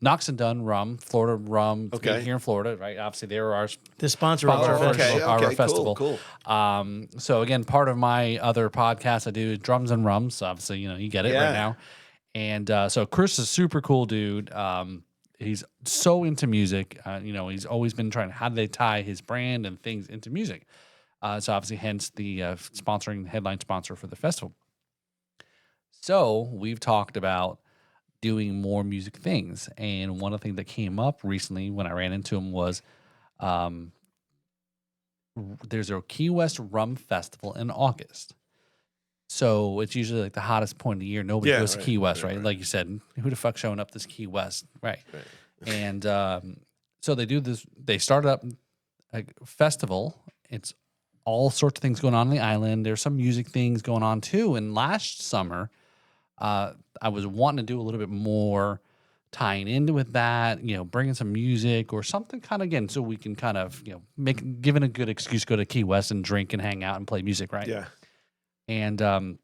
Knox and Dunn Rum, Florida Rum, Okay. here in Florida, right? Obviously, they were our The sponsor of our Sponsor. festival. Our cool, festival. cool. So again, part of my other podcast I do is Drums and Rums. So obviously, you get it Yeah. right now. And so Chris is a super cool dude. He's so into music. He's always been trying. How do they tie his brand and things into music? So obviously, hence the headline sponsor for the festival. So we've talked about doing more music things, and one of the things that came up recently when I ran into him was, there's a Key West Rum Festival in August. So it's usually like the hottest point of the year. Nobody Yeah, goes to right, Key West, right. right? Like you said, who the fuck showing up this Key West, right? And so they do this. They started up a festival. It's all sorts of things going on the island. There's some music things going on too. And last summer, I was wanting to do a little bit more tying into with that, bringing some music or something kind of again, so we can kind of, given a good excuse, go to Key West and drink and hang out and play music, right? Yeah. And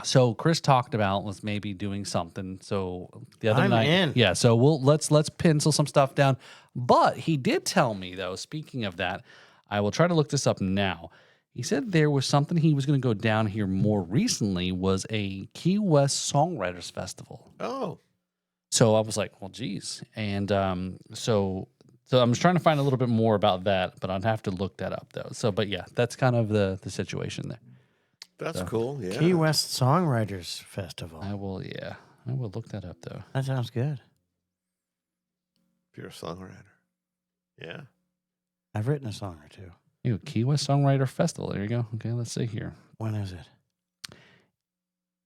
so Chris talked about was maybe doing something. So the other I'm night, in. yeah. So let's pencil some stuff down. But he did tell me though. Speaking of that, I will try to look this up now. He said there was something he was going to go down here more recently was a Key West Songwriters Festival. Oh. So I was like, well, geez. And so I'm just trying to find a little bit more about that, but I'd have to look that up though. So, but yeah, that's kind of the situation there. That's cool. Yeah. Key West Songwriters Festival. I will look that up though. That sounds good. If you're a songwriter. Yeah. I've written a song or two. Key West Songwriter Festival. There you go. Okay, let's see here. When is it?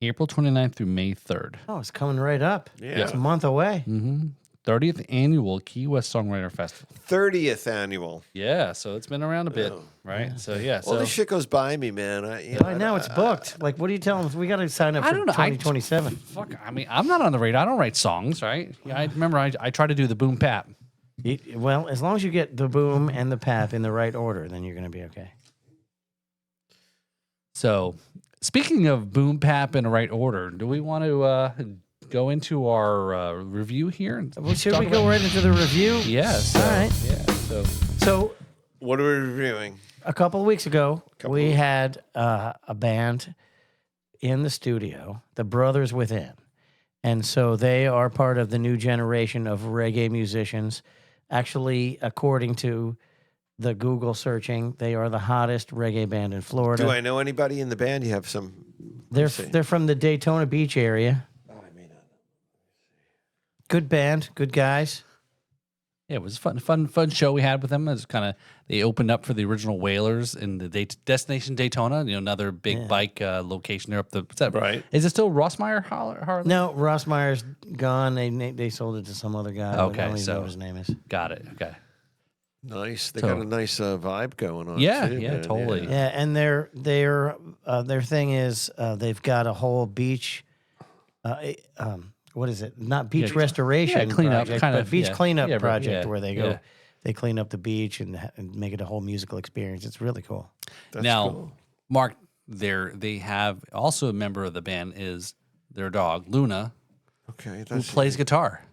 April 29th through May 3rd. Oh, it's coming right up. Yeah. It's a month away. Mm-hmm. 30th annual Key West Songwriter Festival. 30th annual. Yeah, so it's been around a bit, Oh. right? So yeah, All so this shit goes by me, man. I know it's booked. Like, what do you tell them? We got to sign up I for don't know. 2027. fuck. I mean, I'm not on the radio. I don't write songs, right? Yeah, I remember I try to do the boom pap. Well, as long as you get the boom and the pap in the right order, then you're going to be okay. So, speaking of boom pap in the right order, do we want to go into our review here? Well, should we go right into the review? Yes. All right. Yeah. So What are we reviewing? a couple of weeks ago, we had a band in the studio, the Brothers Within. And so they are part of the new generation of reggae musicians. Actually, according to the Google searching, they are the hottest reggae band in Florida. Do I know anybody in the band? You have some. They're let's see. they're from the Daytona Beach area. Oh, I may not know. Good band, good guys. Yeah, it was a fun show we had with them. It was kind of, they opened up for the original Whalers in the Destination Daytona, another big bike location there up the. Right. Is it still Rossmeyer Harley? No, Ross Meyer's gone. They sold it to some other guy. Okay, I don't even know so- what his name is. Got it. Okay. Nice. They So- got a nice vibe going on. Yeah, too, yeah, man. totally. Yeah, and their thing is they've got a whole beach. What is it? Not beach restoration cleanup, project, kind but of, beach yeah. cleanup Yeah, right, project yeah, where they go, yeah. they clean up the beach and make it a whole musical experience. It's really cool. That's Now, cool. Mark, they have also a member of the band is their dog Luna, Okay. who That's plays guitar.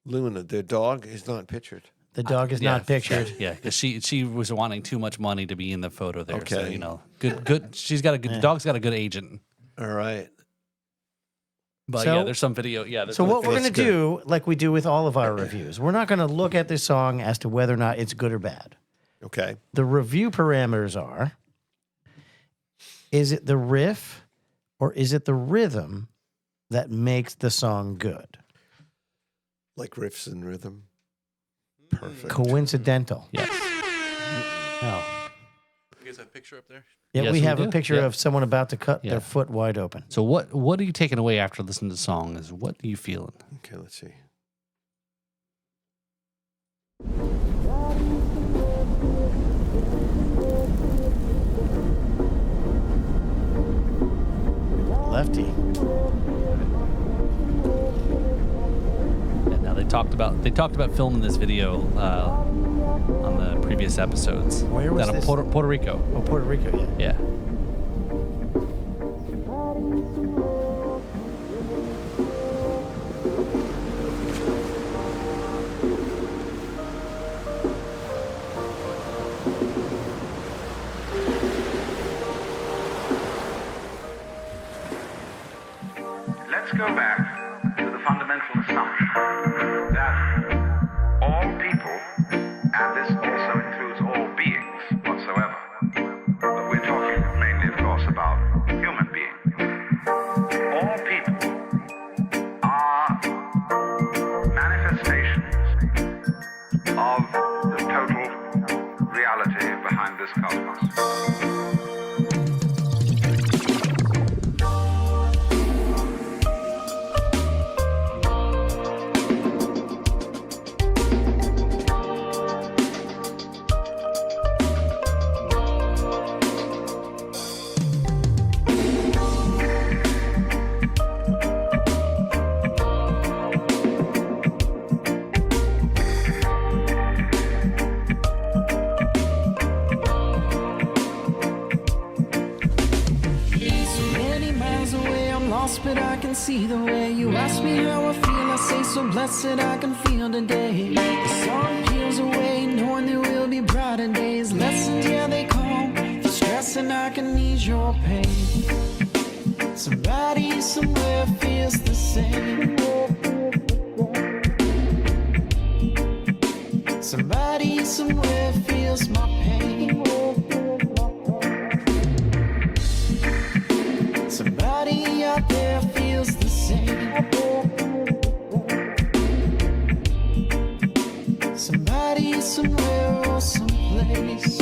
Luna. The dog is not pictured. The dog is not pictured. Yeah, because she was wanting too much money to be in the photo there. So Okay. good. She's got a good. The dog's got a good agent. All right. But So- yeah, there's some video. Yeah. There's So some what we're video- going to do, like we do with all of our reviews, we're not going to look at this song as to whether or not it's good or bad. Okay. The review parameters are, is it the riff or is it the rhythm that makes the song good? Like riffs and rhythm. Perfect. Coincidental. Yes. No. You guys have a picture up there? Yeah, Yes, we we have a do. picture Yeah. of someone about to cut Yeah. their foot wide open. So what are you taking away after listening to the song? Is what are you feeling? Okay. Let's see. Lefty. And now they talked about filming this video on the previous episodes. Where was Down in this? Puerto Rico. Oh, Puerto Rico, yeah. Yeah. go back to the fundamental assumption that all people, and this also includes all beings whatsoever, but we're talking mainly, of course, about human beings. All people are manifestations of the total reality behind this cosmos. But I can see the way you ask me how I feel. I say so blessed I can feel today. The sun peels away, knowing there will be brighter days. Lessons, yeah, they come. For stress and I can ease your pain. Somebody somewhere feels the same. Somebody somewhere feels my pain. Somebody out there feels the same. Somebody somewhere or someplace.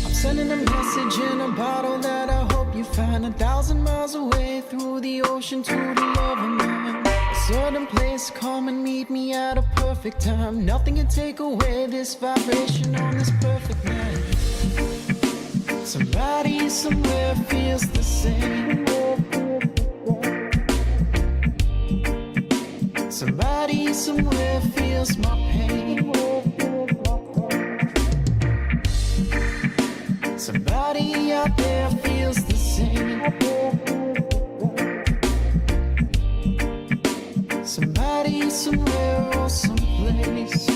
I'm sending a message in a bottle that I hope you find 1,000 miles away through the ocean to the love of mine. A certain place, come and meet me at a perfect time. Nothing can take away this vibration on this perfect night. Somebody somewhere feels the same. Somebody somewhere feels my pain. Somebody out there feels the same. Somebody somewhere or someplace.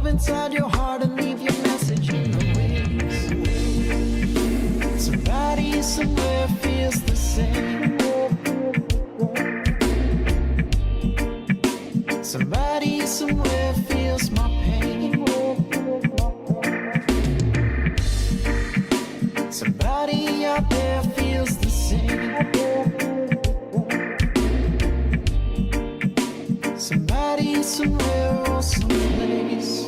Inside your heart and leave your message in the waves. Somebody somewhere feels the same. Somebody somewhere feels my pain. Somebody out there feels the same. Somebody somewhere or someplace.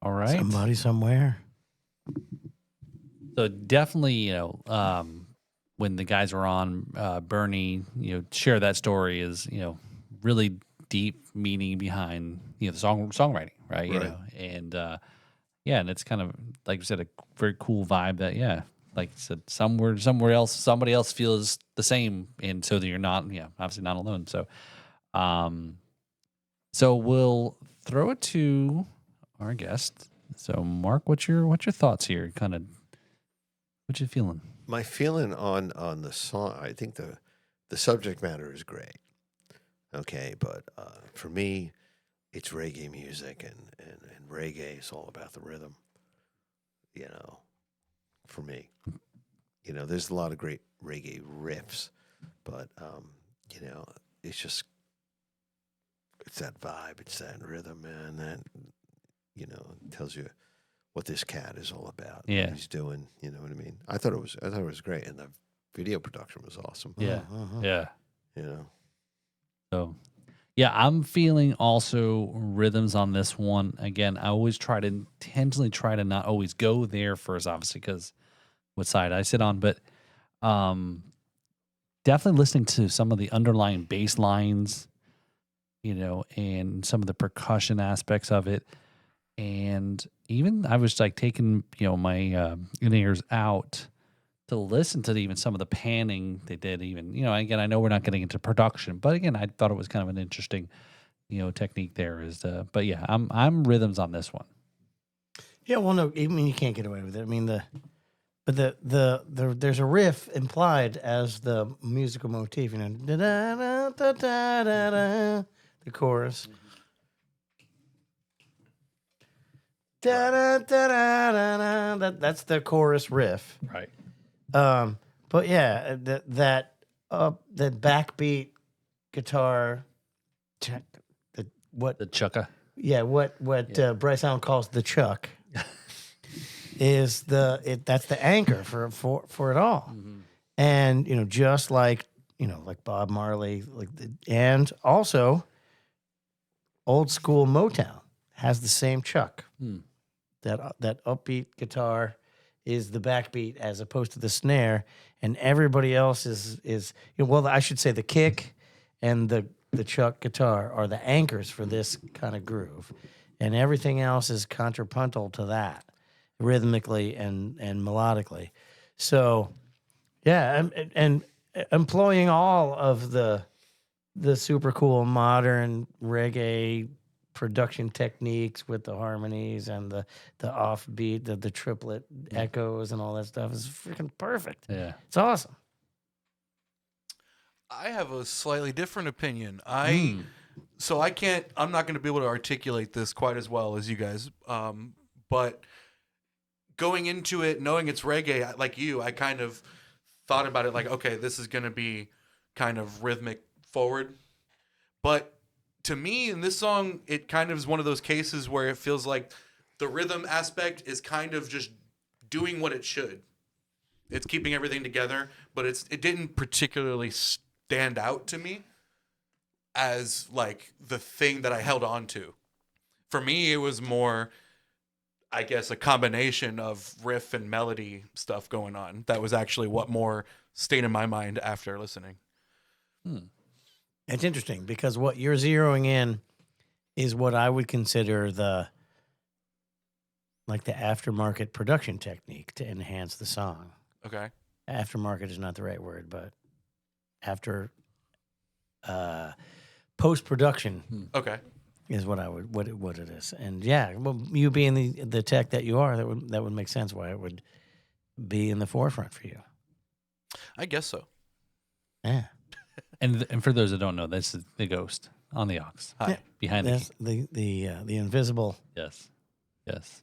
All right. Somebody somewhere. So definitely, when the guys were on, Bernie, share that story is, really deep meaning behind, the songwriting, right? Right. And and it's kind of, like you said, a very cool vibe that, like you said, somewhere else, somebody else feels the same. And so that you're not, obviously not alone. So, so we'll throw it to our guest. So Mark, what's your thoughts here? Kind of, what you feeling? My feeling on the song, I think the subject matter is great. Okay, but for me, it's reggae music, and reggae is all about the rhythm. for me. You know, there's a lot of great reggae riffs, but you know, it's that vibe, it's that rhythm, man. That tells you what this cat is all about. Yeah. What he's doing. You know what I mean? I thought it was great, and the video production was awesome. Yeah. Yeah. You know. So, yeah, I'm feeling also rhythms on this one. Again, I always intentionally try to not always go there first, obviously, because what side I sit on, but definitely listening to some of the underlying bass lines, and some of the percussion aspects of it. And even I was like taking, my in-ears out to listen to even some of the panning they did. Even, again, I know we're not getting into production, but again, I thought it was kind of an interesting, technique there. But yeah, I'm rhythms on this one. Yeah, well, no, I mean you can't get away with it. I mean there's a riff implied as the musical motif, da da da da da da, the chorus. Da, da, da, da, da, that's the chorus riff. Right. But yeah, that backbeat guitar, The chucka. Yeah, what Bryce Allen calls the chuck is that's the anchor for it all. Mm-hmm. And just like Bob Marley, and also old school Motown has the same chuck. That upbeat guitar is the backbeat as opposed to the snare, and everybody else is well, I should say the kick and the chuck guitar are the anchors for this kind of groove, and everything else is contrapuntal to that, rhythmically and melodically. So, yeah, and employing all of the super cool modern reggae production techniques with the harmonies and the offbeat, the triplet echoes and all that stuff is freaking perfect. Yeah. It's awesome. I have a slightly different opinion. I'm not going to be able to articulate this quite as well as you guys. But going into it, knowing it's reggae, like you, I kind of thought about it like, okay, this is going to be kind of rhythmic forward. But to me, in this song, it kind of is one of those cases where it feels like the rhythm aspect is kind of just doing what it should. It's keeping everything together, but it didn't particularly stand out to me as like the thing that I held on to. For me, it was more, I guess, a combination of riff and melody stuff going on. That was actually what more stayed in my mind after listening. It's interesting because what you're zeroing in is what I would consider the aftermarket production technique to enhance the song. Okay. Aftermarket is not the right word, but after post-production Okay. is what it is. And yeah, well, you being the tech that you are, that would make sense why it would be in the forefront for you. I guess so. Yeah. And for those that don't know, this is the ghost on the aux. Yeah. Behind That's the invisible, Yes.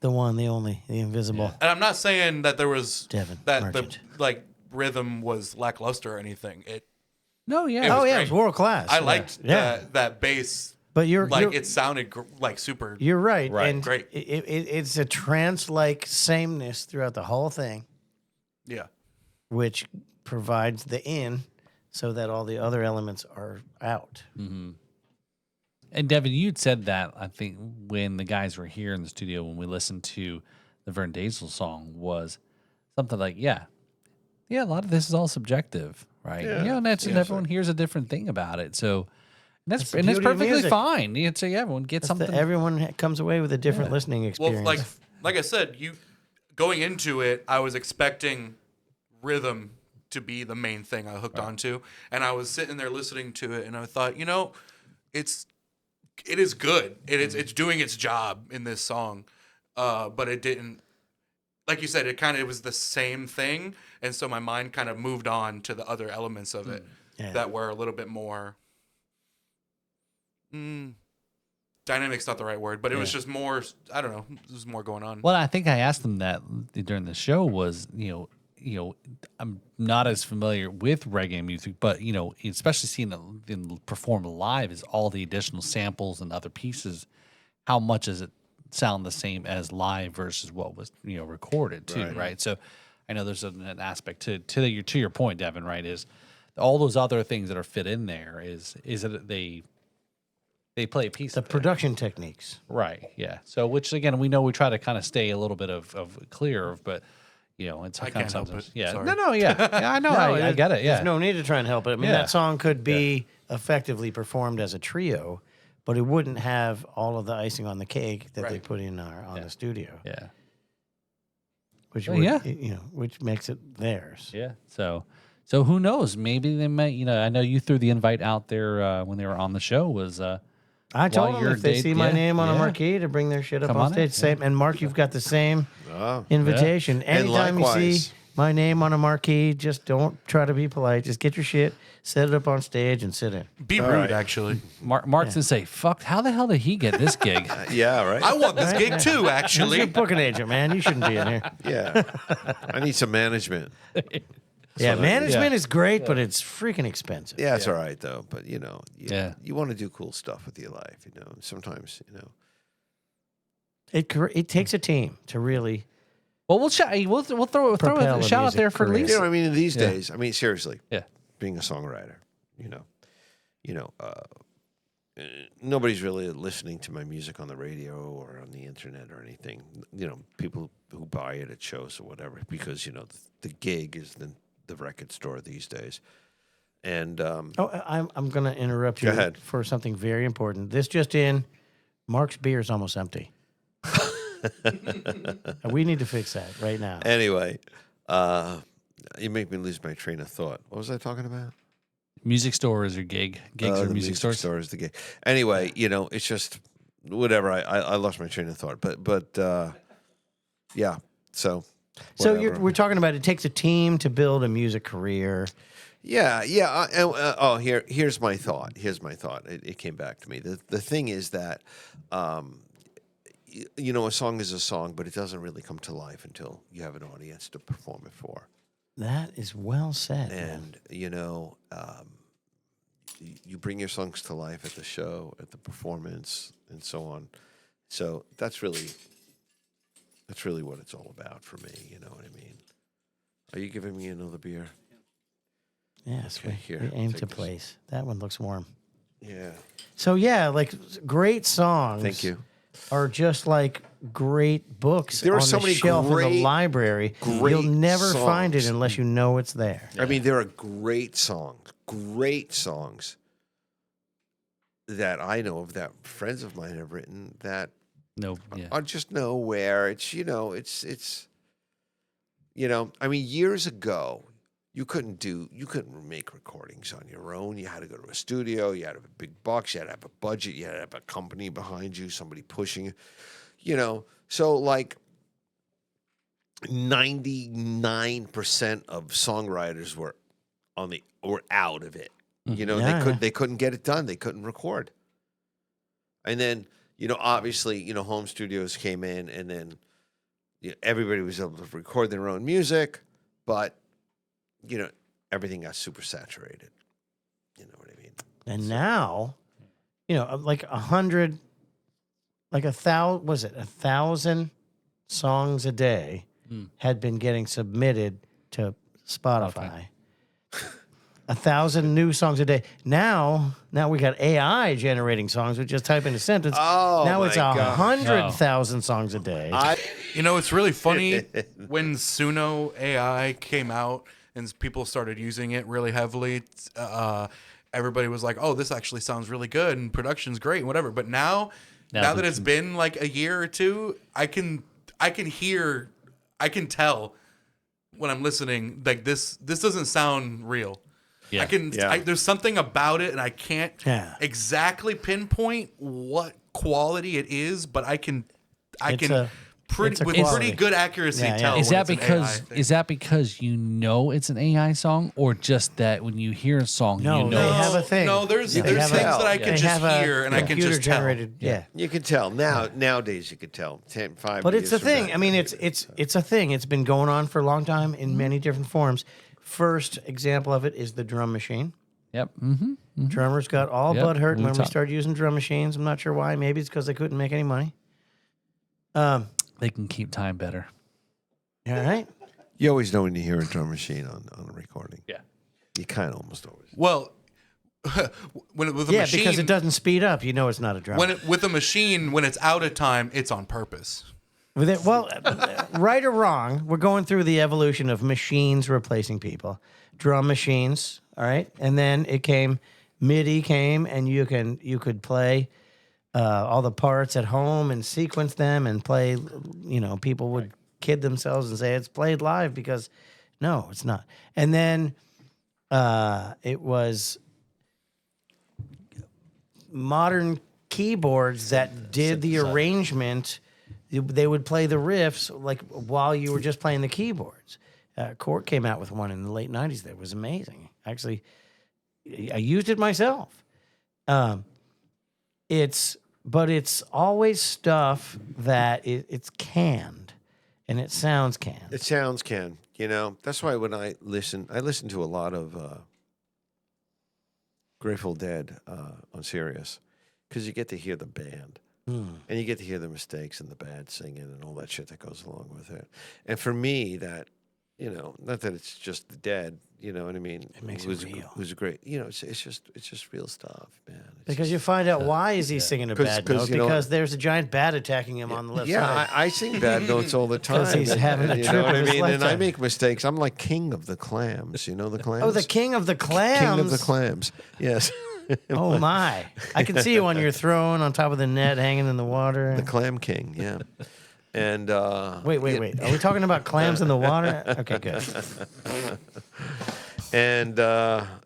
the one, the only, the invisible. And I'm not saying that there was Devin that Merchant. the rhythm was lackluster or anything. No, yeah. It was Oh yeah, great. it was world class. I liked that bass. But you're It sounded super. you're right. Right. And Great. it's a trance-like sameness throughout the whole thing, Yeah. which provides the in so that all the other elements are out. And Devin, you'd said that, I think, when the guys were here in the studio, when we listened to the Vern Dazel song, was something like, a lot of this is all subjective, right? Yeah. And everyone hears a different thing about it. So That's the it's beauty of perfectly music. fine. You'd say, everyone gets something. Everyone comes away with a different listening Well, experience. like I said, going into it, I was expecting rhythm to be the main thing I hooked onto, and I was sitting there listening to it, and I thought, it is good. It's doing its job in this song, but it didn't. Like you said, it was the same thing, and so my mind kind of moved on to the other elements of it Yeah. that were a little bit more dynamic's not the right word, but it was just more. I don't know. There was more going on. Well, I think I asked them that during the show was, I'm not as familiar with reggae music, but, especially seeing them perform live is all the additional samples and other pieces. How much does it sound the same as live versus what was, recorded too, right? So I know there's an aspect to your point, Devin, right, is all those other things that are fit in there is that they play a piece The of it. production techniques. Right. Yeah. So, which again, we know we try to kind of stay a little bit of clear of, but it's I kind can't of help sometimes. it. Yeah. Sorry. No. Yeah. I know. I get it. Yeah. There's no need to try and help it. I mean, Yeah. that song could be effectively performed as a trio, but it wouldn't have all of the icing on the cake that they Right. put in on the studio, Yeah. which Well, would, yeah. which makes it theirs. Yeah. So who knows? Maybe they might. I know you threw the invite out there when they were on the show. Was I told While them if you're they see my name on a yeah. marquee to bring their shit up Come on on in, stage. Same, and Mark, you've got the same invitation. And Anytime you likewise. see my name on a marquee, just don't try to be polite. Just get your shit, set it up on stage, and sit in. Be rude, actually. Mark's gonna say, "Fuck! How the hell did he get this gig?" Yeah, right. I want this gig too, You're a actually. booking agent, man. You shouldn't be in here. Yeah, I need some management. Yeah, management Yeah. is great, but it's freaking expensive. Yeah, it's all right though. But Yeah. you want to do cool stuff with your life. Sometimes It takes a team to really. Well, we'll throw Propel a a shout out music there for career. Lisa. I mean, in these Yeah. days, I mean, seriously, Yeah. being a songwriter, nobody's really listening to my music on the radio or on the internet or anything. People who buy it at shows or whatever, because the gig is the record store these days. And I'm going to interrupt you Go ahead. for something very important. This just in, Mark's beer is almost empty. We need to fix that right now. anyway, you make me lose my train of thought. What was I talking about? Music store is your gig. Gigs are The music stores. store is the gig. Anyway, it's just whatever. I lost my train of thought, but yeah. So whatever. We're talking about it takes a team to build a music career. Yeah. Here's my thought. It came back to me. The thing is that, a song is a song, but it doesn't really come to life until you have an audience to perform it for. That is well said. man. And you bring your songs to life at the show, at the performance, and so on. So that's really what it's all about for me. You know what I mean? Are you giving me another beer? Yes, Okay, here, we aim take to this. place. That one looks warm. Yeah. So yeah, like great songs. Thank you. Are just like great books There are on so the many shelf in the great- library. great You'll never find it songs. unless you know it's there. I mean, there are great songs that I know of that friends of mine have written that No. Yeah. are just nowhere. I mean, years ago, you couldn't make recordings on your own. You had to go to a studio. You had to have a big box. You had to have a budget. You had to have a company behind you, somebody pushing you. So like 99% of songwriters were out of it. They couldn't get it done. They couldn't record. And then, obviously, home studios came in, and then everybody was able to record their own music, but everything got super saturated. You know what I mean? And now, like 1,000, 1,000 songs a day had been getting submitted to Spotify. 1,000 new songs a day. Now we got AI generating songs. We just type in a sentence. Oh, now my it's God. 100,000 songs a day. It's really funny when Suno AI came out and people started using it really heavily. Everybody was like, "Oh, this actually sounds really good and production's great and whatever." But now that it's been like a year or two, I can tell when I'm listening like this doesn't sound real. Yeah. There's something about it, and I can't exactly pinpoint what quality it is, but I can with quality. pretty good accuracy Yeah, yeah. tell. Is when that it's an AI because thing. is that because you know it's an AI song, or just that when you hear a song, No, you they know? have a thing. No, there's They things have that I they can just have a hear and I can computer just tell. generated. Yeah. You can tell nowadays. You could tell 5 But years it's a from thing. now, I mean, you it's a thing. It's been going on for a long time in many different forms. First example of it is the drum machine. Yep. Mm-hmm. Drummers got all Yep, butt hurt we when we talk- started using drum machines. I'm not sure why. Maybe it's because they couldn't make any money. They can keep time better. All right. You always know when you hear a drum machine on a recording. Yeah. You kind of almost always. Well, with a Yeah, machine, because it doesn't speed up. You know it's not a drum. with a machine, when it's out of time, it's on purpose. With it, well, right or wrong, we're going through the evolution of machines replacing people. Drum machines, all right, and then it came, MIDI came, and you could play all the parts at home and sequence them and play. You know, people would kid themselves and say it's played live because no, it's not. And then it was modern keyboards that did the arrangement. They would play the riffs like while you were just playing the keyboards. Court came out with one in the late 90s that was amazing. Actually, I used it myself. It's always stuff that it's canned and it sounds canned. It sounds can. You know, that's why when I listen to a lot of Grateful Dead on Sirius because you get to hear the band. And you get to hear the mistakes and the bad singing and all that shit that goes along with it. And for me, that, you know, not that it's just the Dead, you know what I mean? It makes it real. It was great. You know, it's just real stuff, man. It's Because just- you find out why is he singing a 'Cause- bad 'cause, note? you know- Because there's a giant bat attacking him on the left yeah, side. I sing bad notes all the time. 'Cause he's having a you trip know what of I his mean? And I lifetime. make mistakes. I'm like king of the clams. You know the clams? Oh, the king of the clams. King of the clams. Yes. Oh my! I can see you on your throne on top of the net, hanging in the water. The clam king, yeah. And Wait. Are we talking about clams in the water? Okay, good. and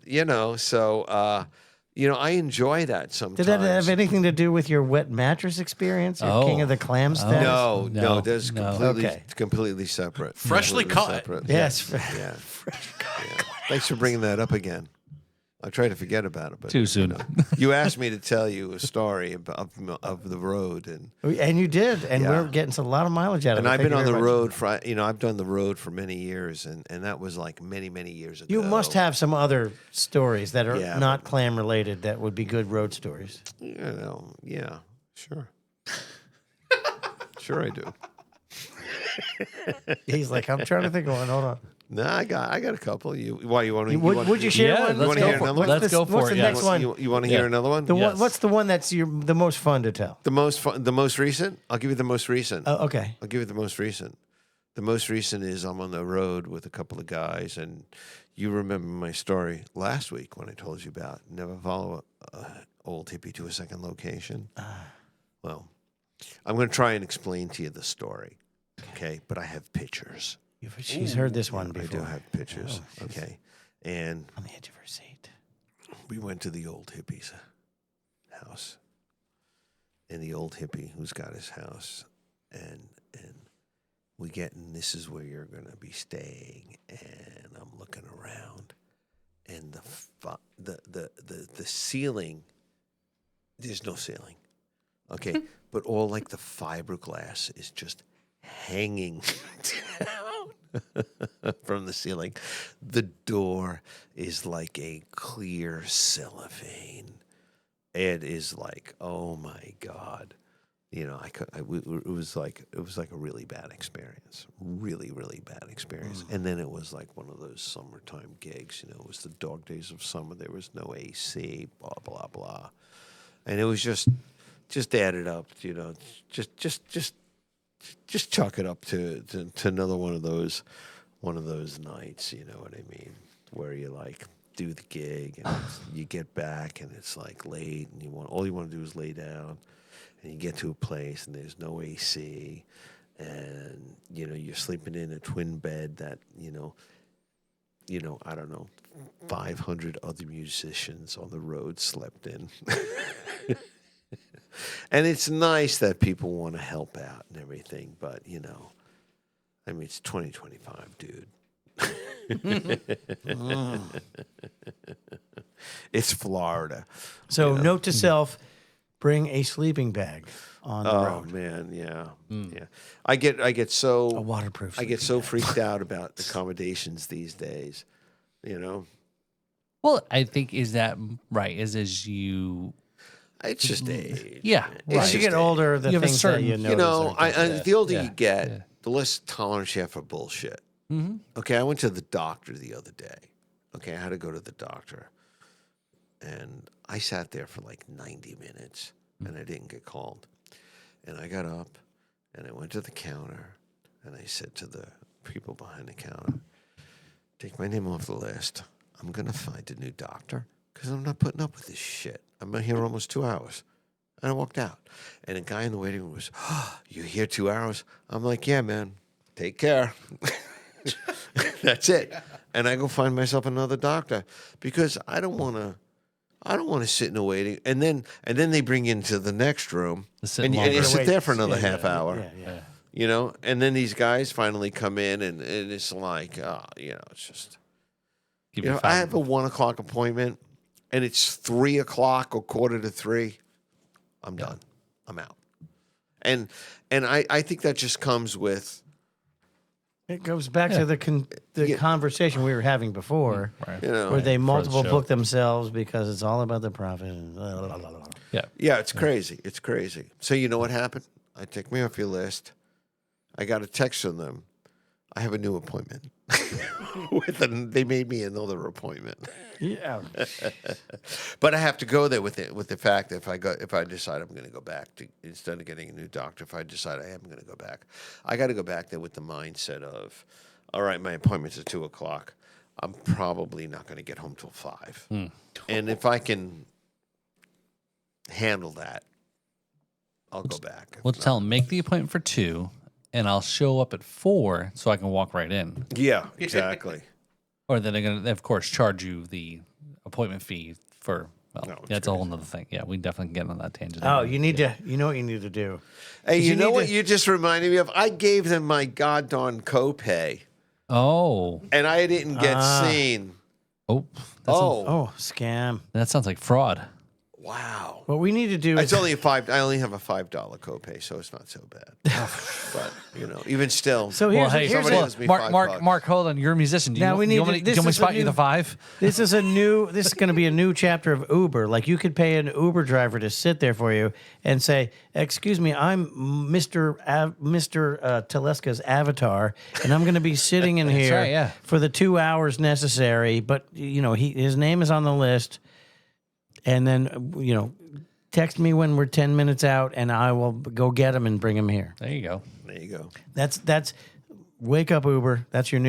you know, so you know, I enjoy that sometimes. Did that have anything to do with your wet mattress experience? Your king of the clams status? No, No, that's no. completely Okay. completely separate. Freshly Completely cut. separate. Yes. Yeah. Thanks for bringing that up again. I try to forget about it, but Too soon. You, know, you asked me to tell you a story of the road, and You did, and Yeah. we're getting a lot of mileage out of it. I've Thank been you on the very much. road for I've done the road for many years, and that was like many years ago. You must have some other stories that are Yeah, not clam related that would be good road stories. You know, yeah, sure, sure I do. He's like, I'm trying to think of one. Hold on. No, I got a couple. You want to? Would you share Yeah, one? let's wanna go hear for another it. one? Let's go for What's it. the Yeah. next one? You want to Yeah. hear another one? Yes. What's the one that's the most fun to tell? The most recent? I'll give you the most recent. Oh, okay. I'll give you the most recent. The most recent is I'm on the road with a couple of guys, and you remember my story last week when I told you about never follow a old hippie to a second location. Well, I'm going to try and explain to you the story, okay? But I have pictures. She's heard this one I before. do have pictures, okay? And On the edge of her seat. we went to the old hippie's house, and the old hippie who's got his house, and we get, and this is where you're going to be staying, and I'm looking around, and the ceiling, there's no ceiling, okay, but all like the fiberglass is just hanging down from the ceiling. The door is like a clear cellophane. It is like, oh my God. You know, it was like a really bad experience, really bad experience. And then it was like one of those summertime gigs. You know, it was the dog days of summer. There was no AC, blah blah blah, and it was just added up. You know, just chalk it up to another one of those nights. You know what I mean? Where you like do the gig and you get back and it's like late and all you want to do is lay down. And you get to a place and there's no AC, and you know you're sleeping in a twin bed that you know I don't know, 500 other musicians on the road slept in, And it's nice that people want to help out and everything, but I mean, it's 2025, dude. It's Florida. So note to self: bring a sleeping bag on the Oh road. man, yeah. I get so A waterproof I get so freaked out about accommodations these days. Well, I think is that right? Is you? It's just age. Yeah, It's As you just get older, the You have a things certain- that you notice. the older Yeah, you get, yeah. the less tolerance you have for bullshit. Mm-hmm. Okay, I went to the doctor the other day. Okay, I had to go to the doctor. And I sat there for like 90 minutes and I didn't get called. And I got up and I went to the counter and I said to the people behind the counter, take my name off the list. I'm going to find a new doctor because I'm not putting up with this shit. I'm here almost 2 hours. And I walked out. And a guy in the waiting room was, you here 2 hours? I'm like, yeah, man, take care. That's it. And I go find myself another doctor because I don't want to sit in the waiting. And then they bring you into the next room sit and you longer. sit there for another Yeah, half hour. Yeah. And then these guys finally come in and it's like, it's just, Give you I five- have a 1 o'clock appointment and it's 3 o'clock or 2:45. I'm done. I'm out. And I think that just comes with, It goes back to the conversation we were having before, Right. where they multiple show. book themselves because it's all about the profit. And blah, blah, blah, blah. Yeah. yeah, it's crazy. It's crazy. So you know what happened? I take me off your list. I got a text from them. I have a new appointment. They made me another appointment. Yeah. But I have to go there with the fact that if I decide I'm going to go back to, instead of getting a new doctor, if I decide I am going to go back, I got to go back there with the mindset of, all right, my appointment's at 2 o'clock. I'm probably not going to get home till 5. And if I can handle that, I'll go back. If We'll not- tell them make the appointment for 2, and I'll show up at 4 so I can walk right in. Yeah, exactly. Or then they're gonna, of course, charge you the appointment fee for. Well, No, it's that's a whole nother thing. Yeah, we definitely can get on that tangent. Oh, you need to. You know what you need to do. Hey, you know need what to- you just reminded me of? I gave them my goddamn copay, Oh, and I didn't get seen. oh, Oh, scam. that sounds like fraud. Wow. What we need to do It's is only I only have a $5 copay, so it's not so bad. But even still. so Well, here's hey, somebody a, owes me Mark, $5. Mark, Mark, hold on. You're a musician. Do Now you, we do you need want to- me, do this you want me to is a spot you new- the 5? this is going to be a new chapter of Uber. Like you could pay an Uber driver to sit there for you and say, "Excuse me, I'm Mr. Teleska's avatar, and I'm going to be sitting in here right, yeah. for the 2 hours necessary." But his name is on the list, and then text me when we're 10 minutes out, and I will go get him and bring him here. There you go. There you go. That's wake up Uber. That's your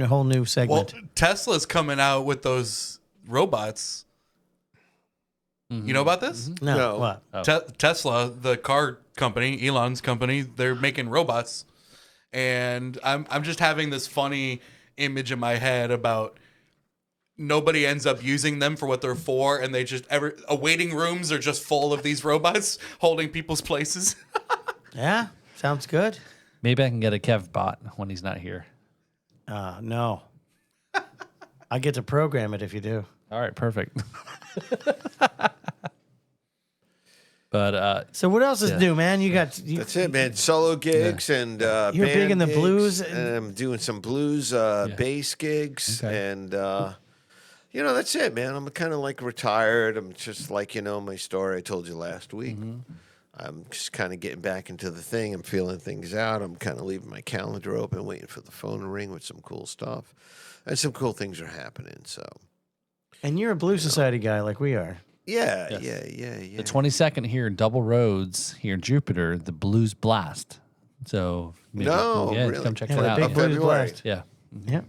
whole new Well, segment. Tesla's coming out with those robots. You know about this? no, no. what? Tesla, the car company, Elon's company, they're making robots, and I'm just having this funny image in my head about nobody ends up using them for what they're for, and they just waiting rooms are just full of these robots holding people's places. Yeah, sounds good. Maybe I can get a Kev bot when he's not here. No. I get to program it if you do. All right, perfect. But So what else is new, man? You got That's it, man. Solo gigs and You're big band in the gigs, blues and I'm doing some blues bass gigs, and that's it, man. I'm kind of like retired. I'm just like my story I told you last week. I'm just kind of getting back into the thing. I'm feeling things out. I'm kind of leaving my calendar open, waiting for the phone to ring with some cool stuff, and some cool things are happening. So and you're a Blues Society guy like we are. yeah. the 22nd here in Double Roads here in Jupiter, the Blues Blast. So maybe, No, yeah, really? come check Yeah, that the out. big Of Blues February. Blast. Yeah. Yeah.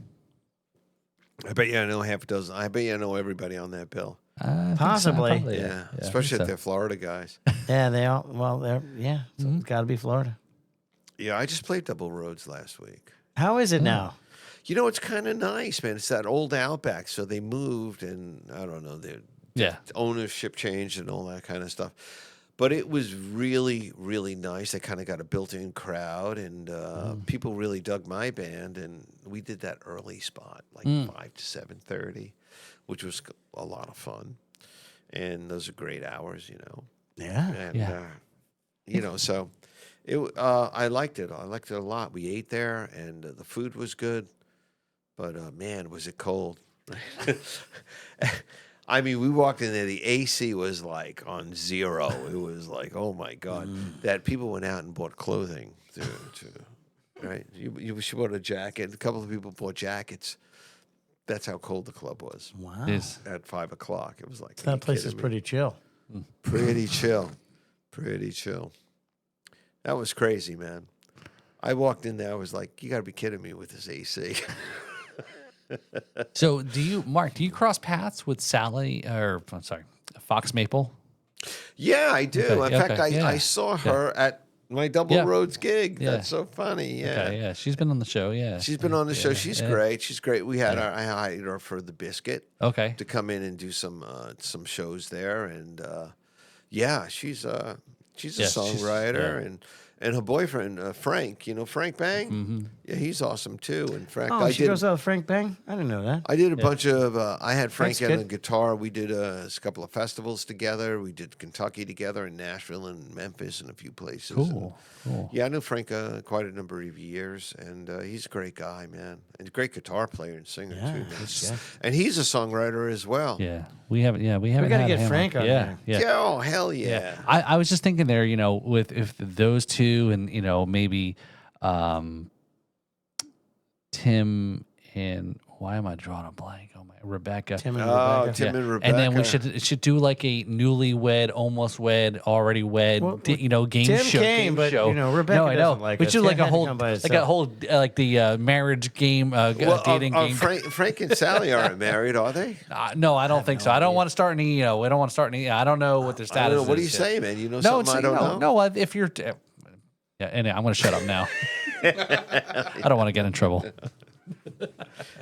I bet you I know half a dozen. I bet you I know everybody on that bill. I think so, Possibly. probably, Yeah, I especially think if so. they're Florida guys. Yeah, so it's got to be Florida. Yeah, I just played Double Roads last week. How is it now? It's kind of nice, man. It's that old Outback, so they moved, and I don't know, their Yeah. ownership changed and all that kind of stuff. But it was really, really nice. I kind of got a built-in crowd, and people really dug my band. And we did that early spot, like 5 to 7:30, which was a lot of fun. And those are great hours, Yeah. And so I liked it. I liked it a lot. We ate there, and the food was good. But man, was it cold! I mean, we walked in there. The AC was like on 0. It was like, oh my god, that people went out and bought clothing to right. She bought a jacket. A couple of people bought jackets. That's how cold the club was. Wow. At 5 o'clock, it was like That place is pretty chill. pretty chill, pretty chill. That was crazy, man. I walked in there. I was like, you got to be kidding me with this AC. So, Mark? Do you cross paths with Sally Fox Maple? Yeah, I do. Okay, In fact, okay, yeah. I saw her at my Double Roads gig. Yeah. That's so funny. Yeah. Okay, yeah. She's been on the show. Yeah, She's been on the show. She's yeah. great. She's great. We had I hired her for the Biscuit Okay. to come in and do some shows there, and yeah, she's a songwriter, and her boyfriend Frank. You know Frank Bang? Mm-hmm. Yeah, he's awesome too. In fact, Oh, she goes out with Frank Bang? I didn't know that. I did a bunch of. I had Frank That's on good. the guitar. We did a couple of festivals together. We did Kentucky together, and Nashville, and Memphis, and a few places. Cool. Yeah, I knew Frank quite a number of years, and he's a great guy, man, and a great guitar player and singer Yeah, too. Man. yeah. And he's a songwriter as well. Yeah, we haven't. Yeah, we haven't. gotta had get him Frank on Yeah, there. yeah. Yeah, oh hell yeah. I was just thinking there, with if those two and maybe Tim and why am I drawing a blank? Oh my, Rebecca. Tim and Oh, Rebecca. Tim and Rebecca. And then we should do like a newlywed, almost wed, already wed, Well, game Tim show. came, game but, show. Rebecca no, I know. doesn't like we us. should Tim like a had to whole come by like a himself. whole like the marriage game, dating game. Frank and Sally aren't married, are they? No, I don't think so. I don't want to start any. We don't want to start any. I don't know what their I status don't know. is. What do you yet. say, man? You know No, something I don't know? No, if you're. Yeah, anyway, I'm going to shut up now. I don't want to get in trouble.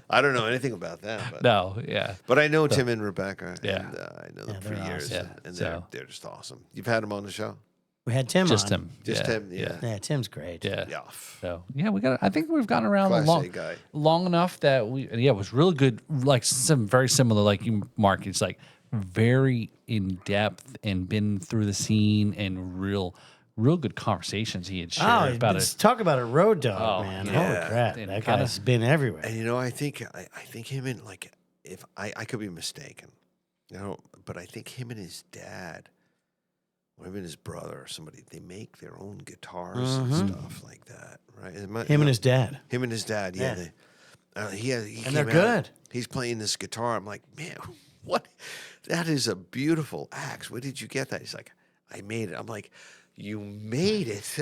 I don't know anything about that. But, No, yeah. but I know Tim and Rebecca. Yeah. And, I know them for they're years, awesome. and Yeah, they're just awesome. You've had them on the show? We had Tim Just on. him. Just yeah, Tim? Yeah. Yeah, Tim's great. Yeah. Yeah. So yeah, we got. I think we've gotten around Class A guy. long enough that it was really good. Like some very similar, like you, Mark. It's like very in depth and been through the scene and real good conversations he had shared about it. Talk about a road dog, Oh, man. yeah. Holy crap. And That kinda- guy's been everywhere. And I think him and if I could be mistaken, but I think him and his dad, or even his brother or somebody, they make their own guitars and stuff like that, right? Him and his dad. Him and his dad, yeah. Yeah. He And they're came out, good. He's playing this guitar. I'm like, man, what? That is a beautiful axe. Where did you get that? He's like, I made it. I'm like, you made it.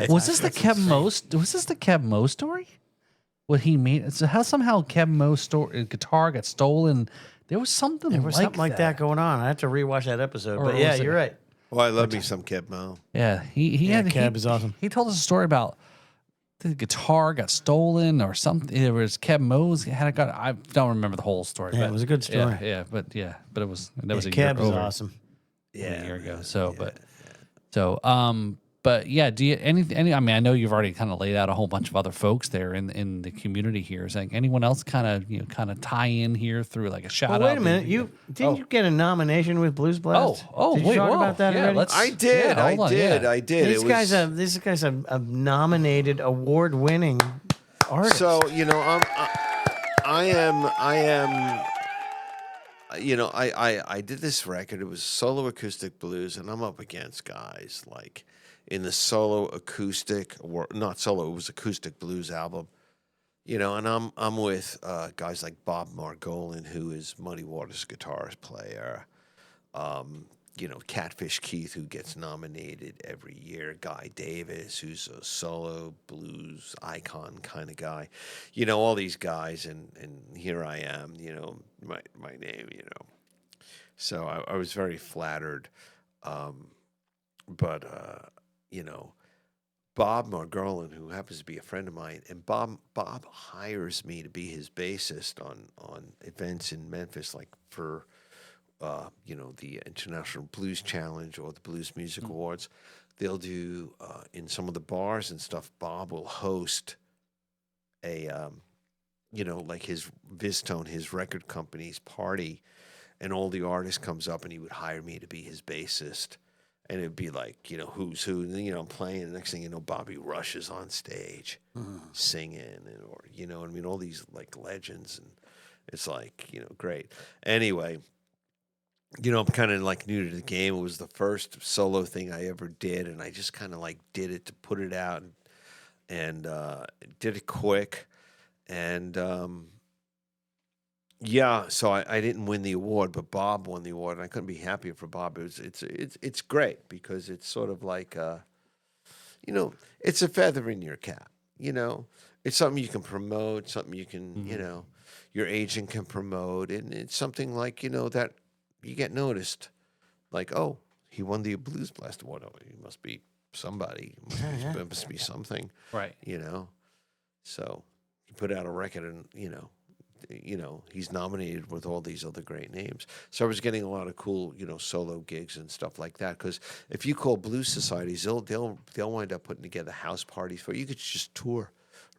Was this the Kev Mo story? What he made? So how somehow Kev Mo guitar got stolen? There was something. There was something like that going on. I have to rewatch that episode. Or But yeah, was it- you're right. Well, I love me some Kev Mo. Yeah, he Yeah, had Kev is awesome. He told us a story about the guitar got stolen or something. It was Kev Mo's had it got. I don't remember the whole story. Yeah, but it was a good story. Yeah, but it was that was a Cab year is over. awesome. A year ago. So, but yeah, do you any? I mean, I know you've already kind of laid out a whole bunch of other folks there in the community here. Is like anyone else kind of tie in here through like a shout Well, out? wait a minute. You get a nomination with Blues Blast? Did you wait, talk whoa. about that Yeah, already? let's- I did. yeah, hold on, yeah. I did. This guy's a nominated, award-winning artist. So I am. I did this record. It was solo acoustic blues, and I'm up against guys like in the solo acoustic, or not solo. It was acoustic blues album. And I'm with guys like Bob Margolin, who is Muddy Waters' guitarist player. Catfish Keith, who gets nominated every year. Guy Davis, who's a solo blues icon kind of guy. All these guys, and here I am, my name, So I was very flattered. But Bob Margolin, who happens to be a friend of mine, and Bob hires me to be his bassist on events in Memphis, like for the International Blues Challenge or the Blues Music Awards. They'll do in some of the bars and stuff. Bob will host a, like his Vistone, his record company's party, and all the artists comes up, and he would hire me to be his bassist. And it'd be like, who's who. And then, I'm playing. And next thing you know, Bobby Rush is on stage singing, all these like legends. And it's like, great. Anyway, I'm kind of like new to the game. It was the first solo thing I ever did. And I just kind of like did it to put it out and did it quick. And so I didn't win the award, but Bob won the award, and I couldn't be happier for Bob. It's great because it's sort of like it's a feather in your cap. It's something you can promote, something you can your agent can promote, and it's something like that you get noticed. Like, oh, he won the Blues Blast award. Oh, he must be somebody. It must be something, Right. So he put out a record, and he's nominated with all these other great names. So I was getting a lot of cool, solo gigs and stuff like that. Because if you call blues societies, they'll wind up putting together house parties for you. You could just tour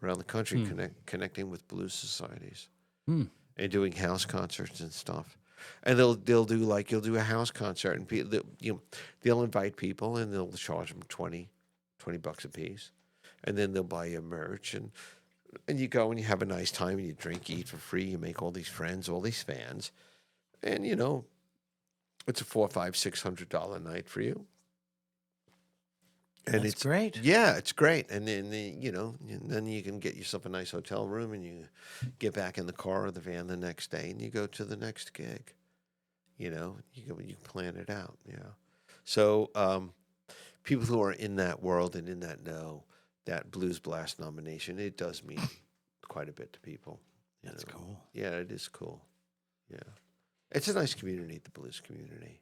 around the country, connecting with blues societies and doing house concerts and stuff. And they'll do you'll do a house concert, and they'll invite people, and they'll charge them $20 a piece, and then they'll buy you merch and you go and you have a nice time, and you drink, you eat for free, you make all these friends, all these fans, and it's a $400, $500, $600 night for you. And That's great. Yeah, it's great. And then then you can get yourself a nice hotel room, and you get back in the car or the van the next day, and you go to the next gig. You plan it out. Yeah. So people who are in that world and in that know, that Blues Blast nomination, it does mean quite a bit to people. That's cool. Yeah, it is cool. Yeah. It's a nice community, the blues community.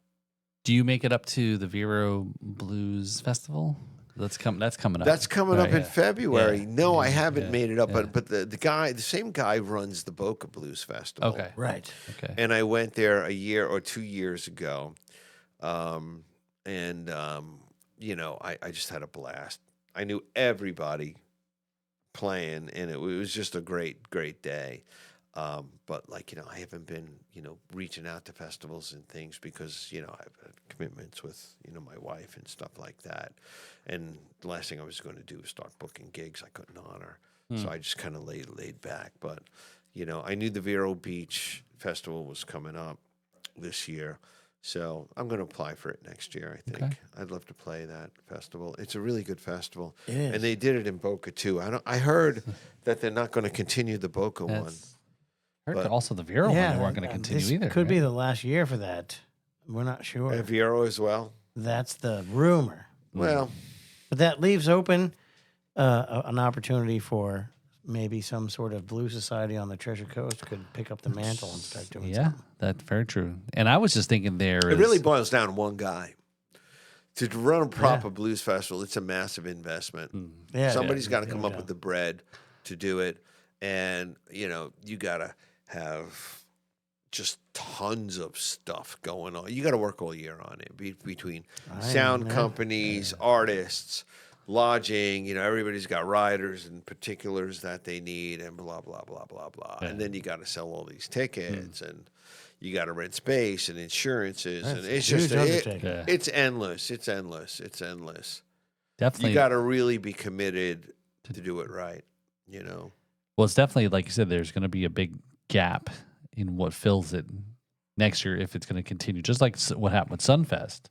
Do you make it up to the Vero Blues Festival? That's coming up. That's coming up in yeah. February. Yeah. No, I haven't made it up, Yeah. but the same guy runs the Boca Blues Festival. Okay. Right. Okay. And I went there a year or 2 years ago. I just had a blast. I knew everybody playing, and it was just a great, great day. But I haven't been, reaching out to festivals and things because, I've had commitments with, my wife and stuff like that. And the last thing I was going to do was start booking gigs I couldn't honor. So I just kind of laid back. But, I knew the Vero Beach Festival was coming up this year. So I'm going to apply for it next year, I think. Okay. I'd love to play that festival. It's a really good festival. It is. And they did it in Boca, too. I heard that they're not going to continue the Boca one. I heard But- also the Vero one they weren't going to continue this either. Could be right? the last year for that. We're not sure. And Vero as well. That's the rumor. Well, But that leaves open an opportunity for maybe some sort of blues society on the Treasure Coast could pick up the mantle and start doing Yeah, something. that's very true. And I was just thinking it really boils down to one guy. To run a proper blues festival, it's a massive investment. Yeah, Somebody's got to no come up doubt. with the bread to do it. And, you got to have just tons of stuff going on. You got to work all year on it between sound companies, artists, lodging. Everybody's got riders and particulars that they need, and blah blah blah blah blah. Yeah. And then you got to sell all these tickets, and you got to rent space and insurances, That's and a it's huge just undertaking. Yeah. it's endless. It's endless. It's endless. definitely. You got to really be committed to do it right. Well, it's definitely like you said. There's going to be a big gap in what fills it next year if it's going to continue. Just like what happened with Sunfest.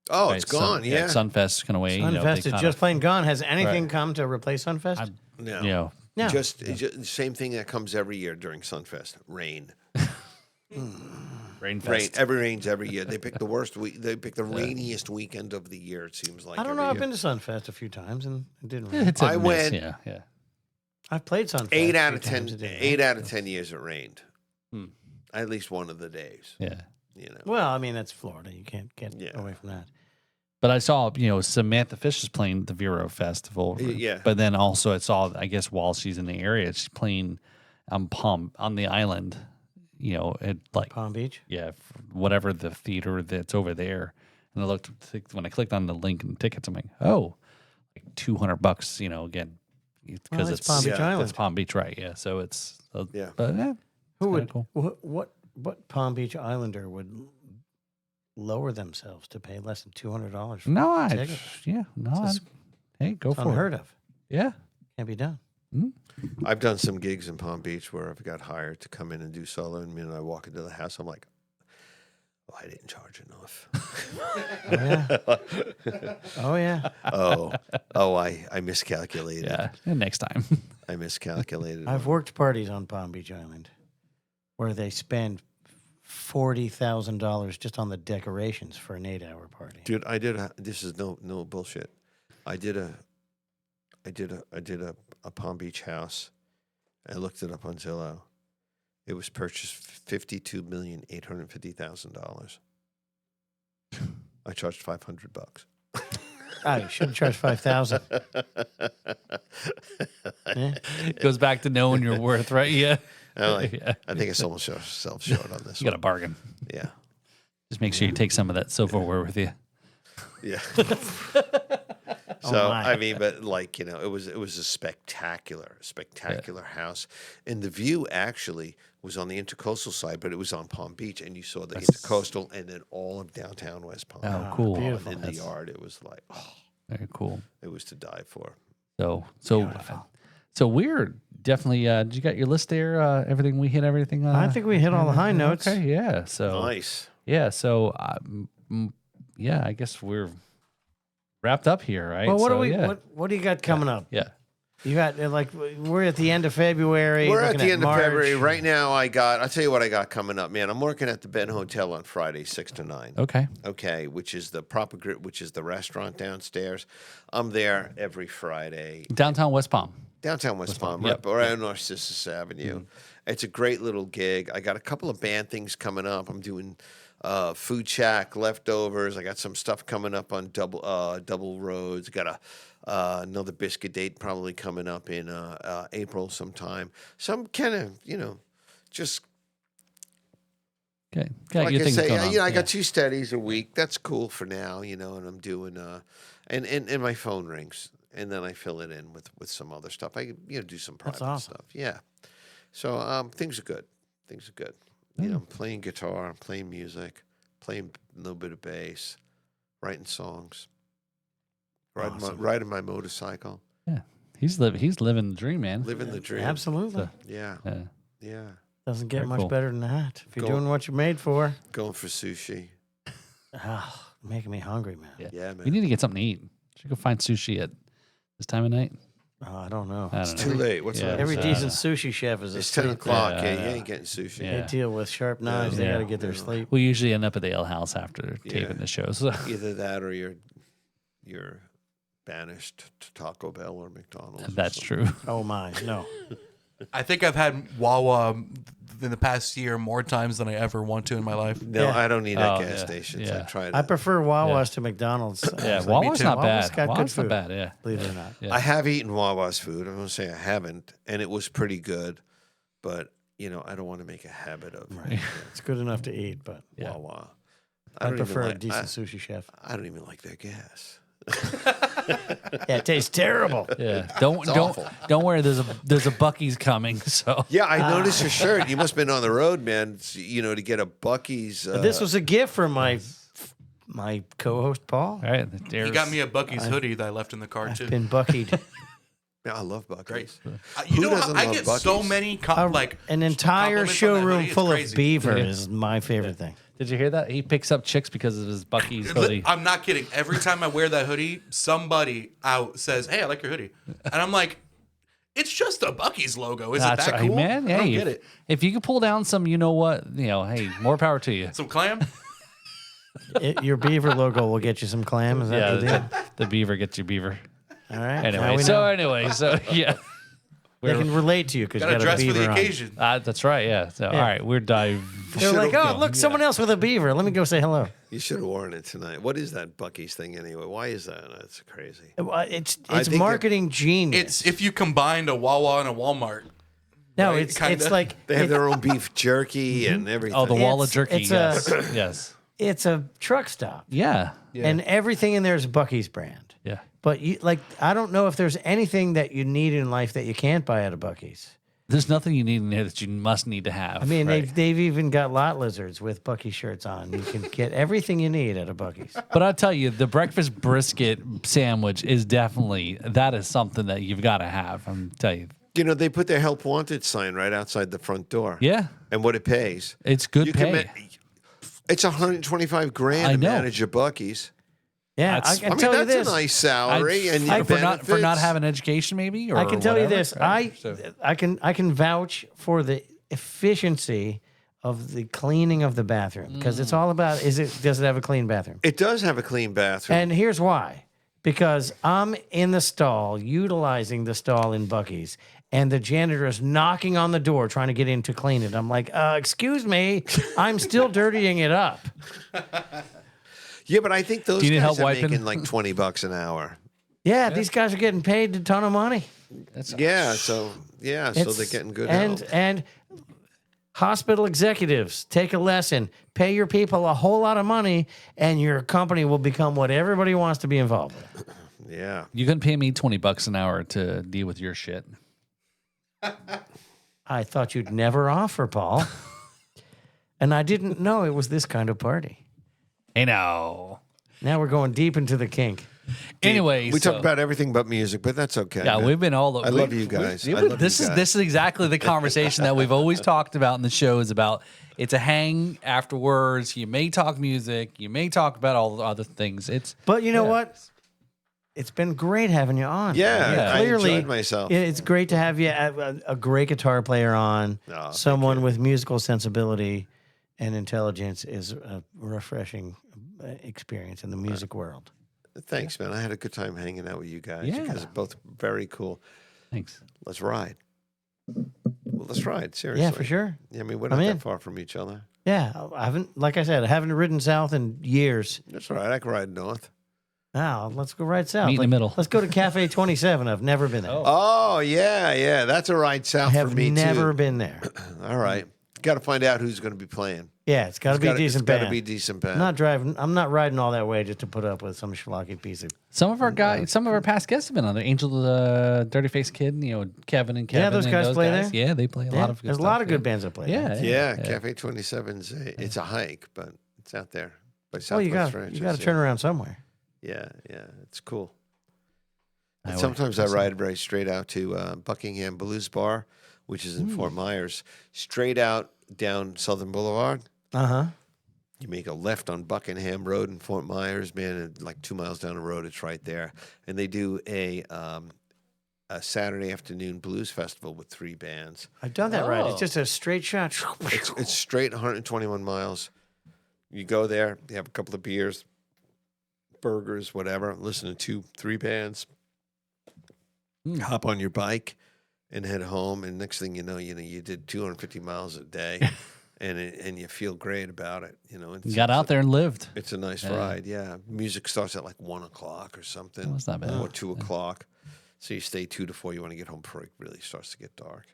Oh, right? it's gone. Yeah. Sunfest's going away. Sunfest is just plain gone. Has anything Right. come to replace Sunfest? No. No. Just the same thing that comes every year during Sunfest. Rain. Rainfest. Rain. Every rains every year. They pick the worst week. They pick the rainiest weekend of the year. It seems like. I don't every know. I've year. been to Sunfest a few times and it didn't. Yeah, Rain. it's a I miss, went- Yeah. I've played Sunfest. 8 out a of few 10. times, it didn't 8 rain. out of 10 years it rained. At least one of the days. Yeah. Well, I mean that's Florida. You can't get Yeah. away from that. But I saw, Samantha Fish is playing the Vero Festival. Yeah. But then also I saw, I guess, while she's in the area, she's playing on the island, you know, at like Palm Beach. whatever the theater that's over there. And I looked when I clicked on the link and tickets. I'm like, oh, like $200. You know, again, because Well, it's Palm Beach yeah, Island. It's Palm Beach, right? Yeah. So it's Yeah. but yeah, Who kinda would cool. what Palm Beach Islander would lower themselves to pay less than $200 for No, a I ticket? hey, go It's for unheard it. of. Yeah. Can't be done. I've done some gigs in Palm Beach where I've got hired to come in and do solo, and when I walk into the house, I'm like, "Oh, I didn't charge enough." Oh yeah. Oh yeah. I miscalculated. Yeah. And next time. I miscalculated. I've worked parties on Palm Beach Island where they spend $40,000 just on the decorations for an 8-hour party. Dude, this is no bullshit. I did a Palm Beach house. I looked it up on Zillow. It was purchased $52,850,000. I charged $500. I should have charged $5,000. Yeah. Goes back to knowing your worth, right? Yeah. I think I sold myself short on this You got a one. bargain. Yeah. Just make sure you take some of that silverware with you. Yeah. Oh, So my. I mean, but like, you know, it was a spectacular house, and the view actually was on the intercoastal side, but it was on Palm Beach, and you saw the intercoastal, and then all of downtown West Palm. Oh, cool. beautiful. And in the yard, it was like, oh, Very cool. it was to die for. So we're definitely. Did you got your list there? Everything we hit everything. I think we hit all the high notes. Okay, yeah. So Nice. yeah. So yeah. I guess we're wrapped up here, right? Well, So, what do you got coming up? Yeah. You got like we're at the end of February. We're at looking the end March. of February. Right now, I'll tell you what I got coming up, man. I'm working at the Ben Hotel on Friday, 6 to 9. Okay. Okay, which is the which is the restaurant downstairs. I'm there every Friday. Downtown West Palm. Downtown West Palm, Yep. right on Narcissus Avenue. It's a great little gig. I got a couple of band things coming up. I'm doing Food Shack leftovers. I got some stuff coming up on Double Roads. Got another biscuit date probably coming up in April sometime. So I'm kind of, just Okay. Got like your I things say, going on. I got 2 steadies a week. That's cool for now, and I'm doing and my phone rings, and then I fill it in with some other stuff. I do some private awesome. stuff. Yeah. So things are good. Things are good. I'm playing guitar, I'm playing music, playing a little bit of bass, writing songs, riding my motorcycle, Yeah. He's living the dream, man. living the dream. Absolutely. Yeah. Yeah. Yeah. Doesn't get Very much cool. better than that. If you're Go- doing what you're made for. Going for sushi. Oh, making me hungry, man. Yeah, man. We need to get something to eat. Should go find sushi at this time of night. Oh, I don't know. I It's don't too know. late. What's Yeah. up? Every So- decent sushi chef is It's 10 asleep. o'clock. Yeah, Yeah, you yeah. ain't getting sushi. Yeah. They deal with sharp knives. They Yeah. got to get their sleep. We usually end up at the ale house after taping the show. So Either that or you're banished to Taco Bell or McDonald's. or that's something. true. Oh my, no. I think I've had Wawa in the past year more times than I ever want to in my life. No, Yeah. I don't need at Oh, gas yeah, stations. yeah. I tried I it. prefer Wawa's to McDonald's. Yeah, Me Wawa's too. not Wawa's bad. got good Wawa's not food. bad. Yeah. Believe it or not. Yeah. I have eaten Wawa's food. I won't say I haven't, and it was pretty good. But I don't want to make a habit of It's good enough to eat, but Wawa. I don't even prefer a like- decent sushi chef. I don't even like their gas. Yeah, it tastes terrible. Yeah. Don't worry. There's a Bucky's coming. So Yeah, I noticed your shirt. You must have been on the road, man. To get a Bucky's. This was a gift from my co-host Paul. all right. He got me a Bucky's hoodie that I left in the car too. I've been buckied. Yeah, I love Bucky's. Great. Who You know, doesn't I love get so Buc-ee's? many An entire compliments on that showroom hoodie. It's full of crazy. beaver is my favorite thing. Did you hear that? He picks up chicks because of his Bucky's hoodie. I'm not kidding. Every time I wear that hoodie, somebody out says, "Hey, I like your hoodie," and I'm like, "It's just a Bucky's logo. Is That's it that right, cool?" man. I don't Hey, get it. if you can pull down some, hey, more power to you. Some clam. Your beaver logo will get you some clam. Is that the deal? the beaver gets you beaver. All right. now Anyway, we so know. yeah. They can relate to you because you Got to got a dress for beaver the on. occasion. That's right. Yeah. So all right, we're dive. They're like, Should've- oh, look, someone else with a beaver. Let me go say hello. You should have worn it tonight. What is that Bucky's thing anyway? Why is that? That's crazy. It's I think marketing genius. It's if you combined a Wawa and a Walmart. No, Right? it's Kinda. like They have their own beef jerky and everything. Oh, the wall of It's- jerky. it's Yes. a- Yes. it's a truck stop, Yeah. and everything in there is Bucky's brand. Yeah. But I don't know if there's anything that you need in life that you can't buy at a Bucky's. There's nothing you need in there that you must need to have. I mean, right? they've even got lot lizards with Bucky shirts on. You can get everything you need at a Bucky's. But I'll tell you, the breakfast brisket sandwich is that is something that you've got to have. I'm telling you. You know, they put their help wanted sign right outside the front door. Yeah. And what it pays. It's good You pay. can it's 125 grand I to know. manage a Bucky's. Yeah, That's- I can I mean, tell you that's this. a nice salary and your for not benefits. having education, maybe. Or I can tell you whatever, this. right? So- I can vouch for the efficiency of the cleaning of the bathroom because it's all about does it have a clean bathroom? It does have a clean bathroom. And here's why. Because I'm in the stall, utilizing the stall in Bucky's, and the janitor is knocking on the door trying to get in to clean it. I'm like, excuse me, I'm still dirtying it up. yeah, but I think those Do you need guys help are wiping? making like $20 an hour. Yeah, these guys are getting paid a ton of money. Yeah, so they're getting good help. And hospital executives, take a lesson. Pay your people a whole lot of money, and your company will become what everybody wants to be involved with. Yeah. You can pay me $20 an hour to deal with your shit. I thought you'd never offer, Paul. And I didn't know it was this kind of party. Hey, no. Now we're going deep into the kink. Anyway, We so- talk about everything but music, but that's okay. Yeah, man. we've been all. I love you guys. I love this you is guys. this is exactly the conversation that we've always talked about in the show. Is about it's a hang afterwards. You may talk music. You may talk about all the other things. It's But you know what? It's been great having you on. Yeah, Yeah. I Clearly, enjoyed myself. It's great to have you, a great guitar player on. Oh, thank Someone with musical sensibility and intelligence is a refreshing experience in the music world. Thanks, man. I had a good time hanging out with you guys. Yeah. You guys are both very cool. thanks. Let's ride. Well, let's ride. Seriously. Yeah, for sure. Yeah, I mean, we're I'm not in. that far from each other. Yeah, I haven't, like I said, I haven't ridden south in years. That's all right. I can ride north. Now let's go right south. Meet in the middle. Let's go to Cafe 27. I've never been there. Oh, yeah. That's a ride I south have for me, never too. been there. All right. Got to find out who's going to be playing. Yeah, it's got to be a decent It's got band. to be a decent band. I'm not riding all that way just to put up with some schlocky piece of. Some of our guys, some of our past guests have been on there. Angel, the Dirty Face Kid, Kevin and Kevin. those and guys play there? Yeah, they play a Yeah, lot of good there's a stuff, lot of good yeah. bands that play. there. Yeah, Yeah, Cafe 27's it's a hike, but it's out there by Well, Southwest you got Ranches. to turn around somewhere. Yeah, it's cool. I And would- sometimes I ride right straight out to Buckingham Blues Bar, which is in Fort Myers, straight out down Southern Boulevard. Uh huh. You make a left on Buckingham Road in Fort Myers, man, and like 2 miles down the road, it's right there. And they do a Saturday afternoon blues festival with 3 bands. I've done that right. Oh. It's just a straight shot. It's straight 121 miles. You go there, you have a couple of beers, burgers, whatever, listen to 2-3 bands, hop on your bike and head home. And next thing you know, you did 250 miles a day and you feel great about it. You got out there and lived. It's a nice ride. Yeah. Music starts at like 1 o'clock or something. Oh, that's not bad. Or 2 o'clock. So you stay 2 to 4. You want to get home before it really starts to get dark.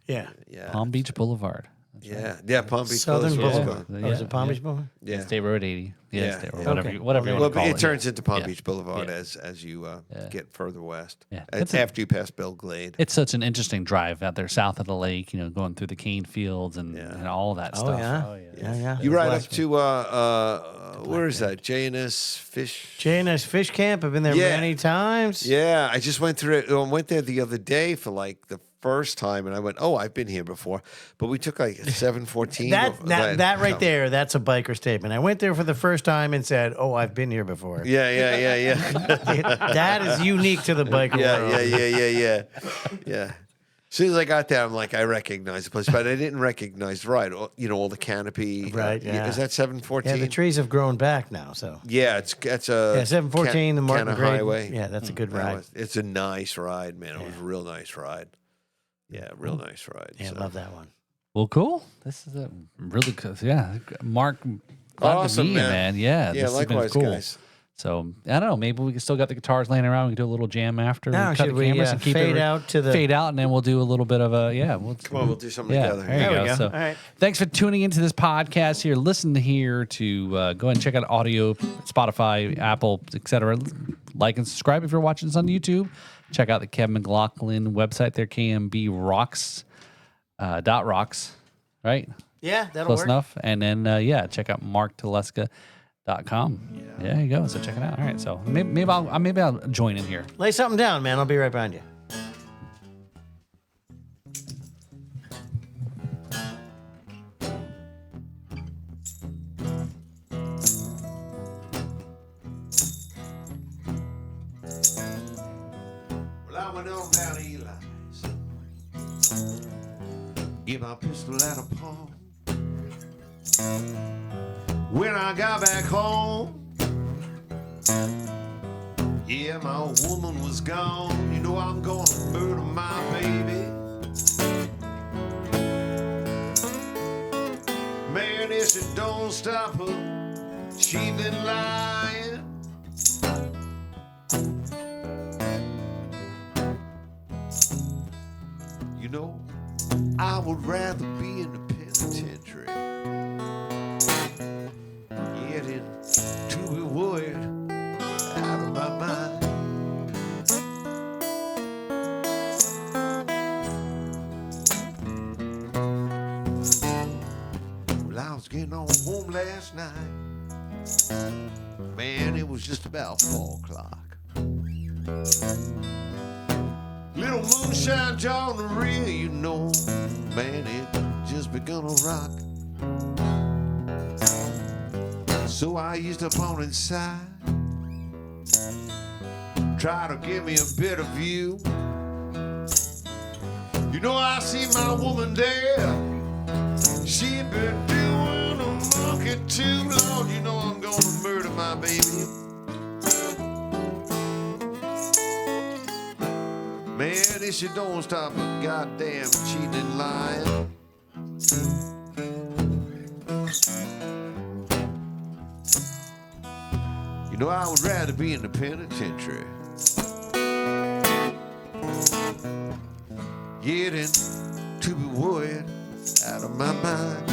Yeah. Yeah. Palm Beach Boulevard. Yeah. Palm Beach Southern Boulevard. Boulevard. Oh, is it Palm Beach Boulevard? Yeah. State Road 80. Yeah, State Road, yeah. whatever, Okay. whatever you Well, want to call it turns into Palm Yeah. Beach Boulevard Yeah. as you get further west. Yeah. After you pass Belle Glade. It's such an interesting drive out there south of the lake, going through the cane fields and all that Oh, stuff. yeah. Yeah. You ride up to where is that? J&S Fish. J&S Fish Camp. I've been there Yeah. many times. Yeah, I just went through it. I went there the other day for like the first time, and I went, "Oh, I've been here before." But we took like a 714. That right there, that's a biker statement. I went there for the first time and said, "Oh, I've been here before." Yeah. That is unique to the biker world. Yeah. As soon as I got there, I'm like, I recognize the place, but I didn't recognize the ride. All the canopy. Right, yeah. Is that 714? Yeah, the trees have grown back now, so. Yeah, it's a 714, the Martin Canna Gray Highway. Yeah, that's a good ride. It's a nice ride, man. It was a real nice ride. Yeah, real nice ride. Yeah, so. love that one. Well, cool. This is a really good. Yeah, Mark, glad to Awesome, meet you, man. man. Yeah, Yeah, this has been likewise, cool. guys. So I don't know. Maybe we can still got the guitars laying around. We can do a little jam after. Now, cut should the we cameras and keep fade it out to the... fade out, and then we'll do a little bit of a We'll, Come on, we'll do something yeah, together. there you There we go. go. So, All right. thanks for tuning into this podcast here. Listen here to go ahead and check out audio, Spotify, Apple, etc. Like and subscribe if you're watching this on YouTube. Check out the Kevin McLaughlin website there, KMBRocks, .rocks, right? Yeah, that'll Close work. enough. And then, check out markteleska.com. Yeah, there you go. So check it out. All right. So maybe I'll join in here. Lay something down, man. I'll be right behind you. Well, I went on down to Eli's. Get my pistol out of pawn. When I got back home, yeah, my old woman was gone. You know I'm gonna murder my baby. Man, if it don't stop her, she been lying. You know, I would rather be in the penitentiary. Getting to be worried out of my mind. Well, I was getting on home last night. Man, it was just about 4 o'clock. Little moonshine on the rear, you know, man, it just begun to rock. So I used up on inside, try to give me a better view. You know, I see my woman there. She been doing a monkey too long. You know I'm gonna murder my baby. Man, if she don't stop her goddamn cheating and lying. You know, I would rather be in the penitentiary. Getting to be worried out of my mind.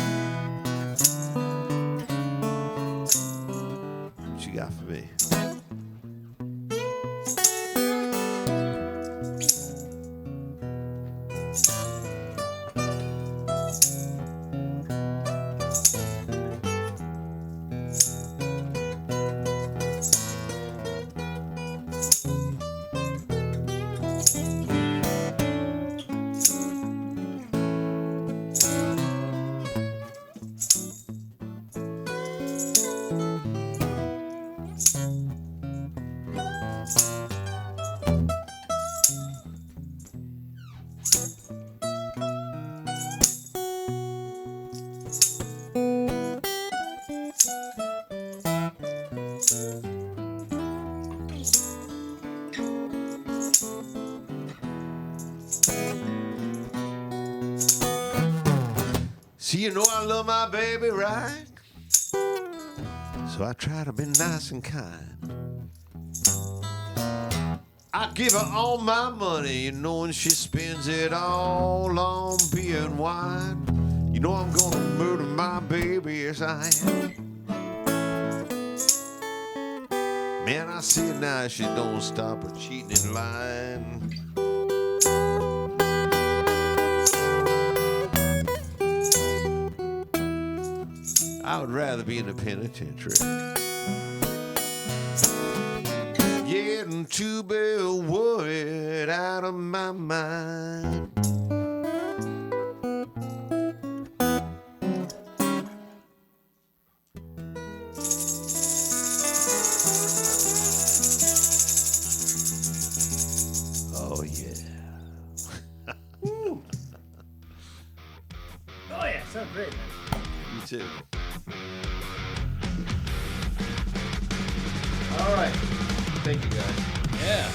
What you got for me? See, you know I love my baby, right? So I try to be nice and kind. I give her all my money, you know, and she spends it all on beer and wine. You know I'm gonna murder my baby, yes I am. Man, I see it now, she don't stop her cheating and lying. I would rather be in the penitentiary. Getting to be worried out of my mind. Oh, yeah. Oh, yeah. Sounds great, man. You too. All right. Thank you, guys. Yeah.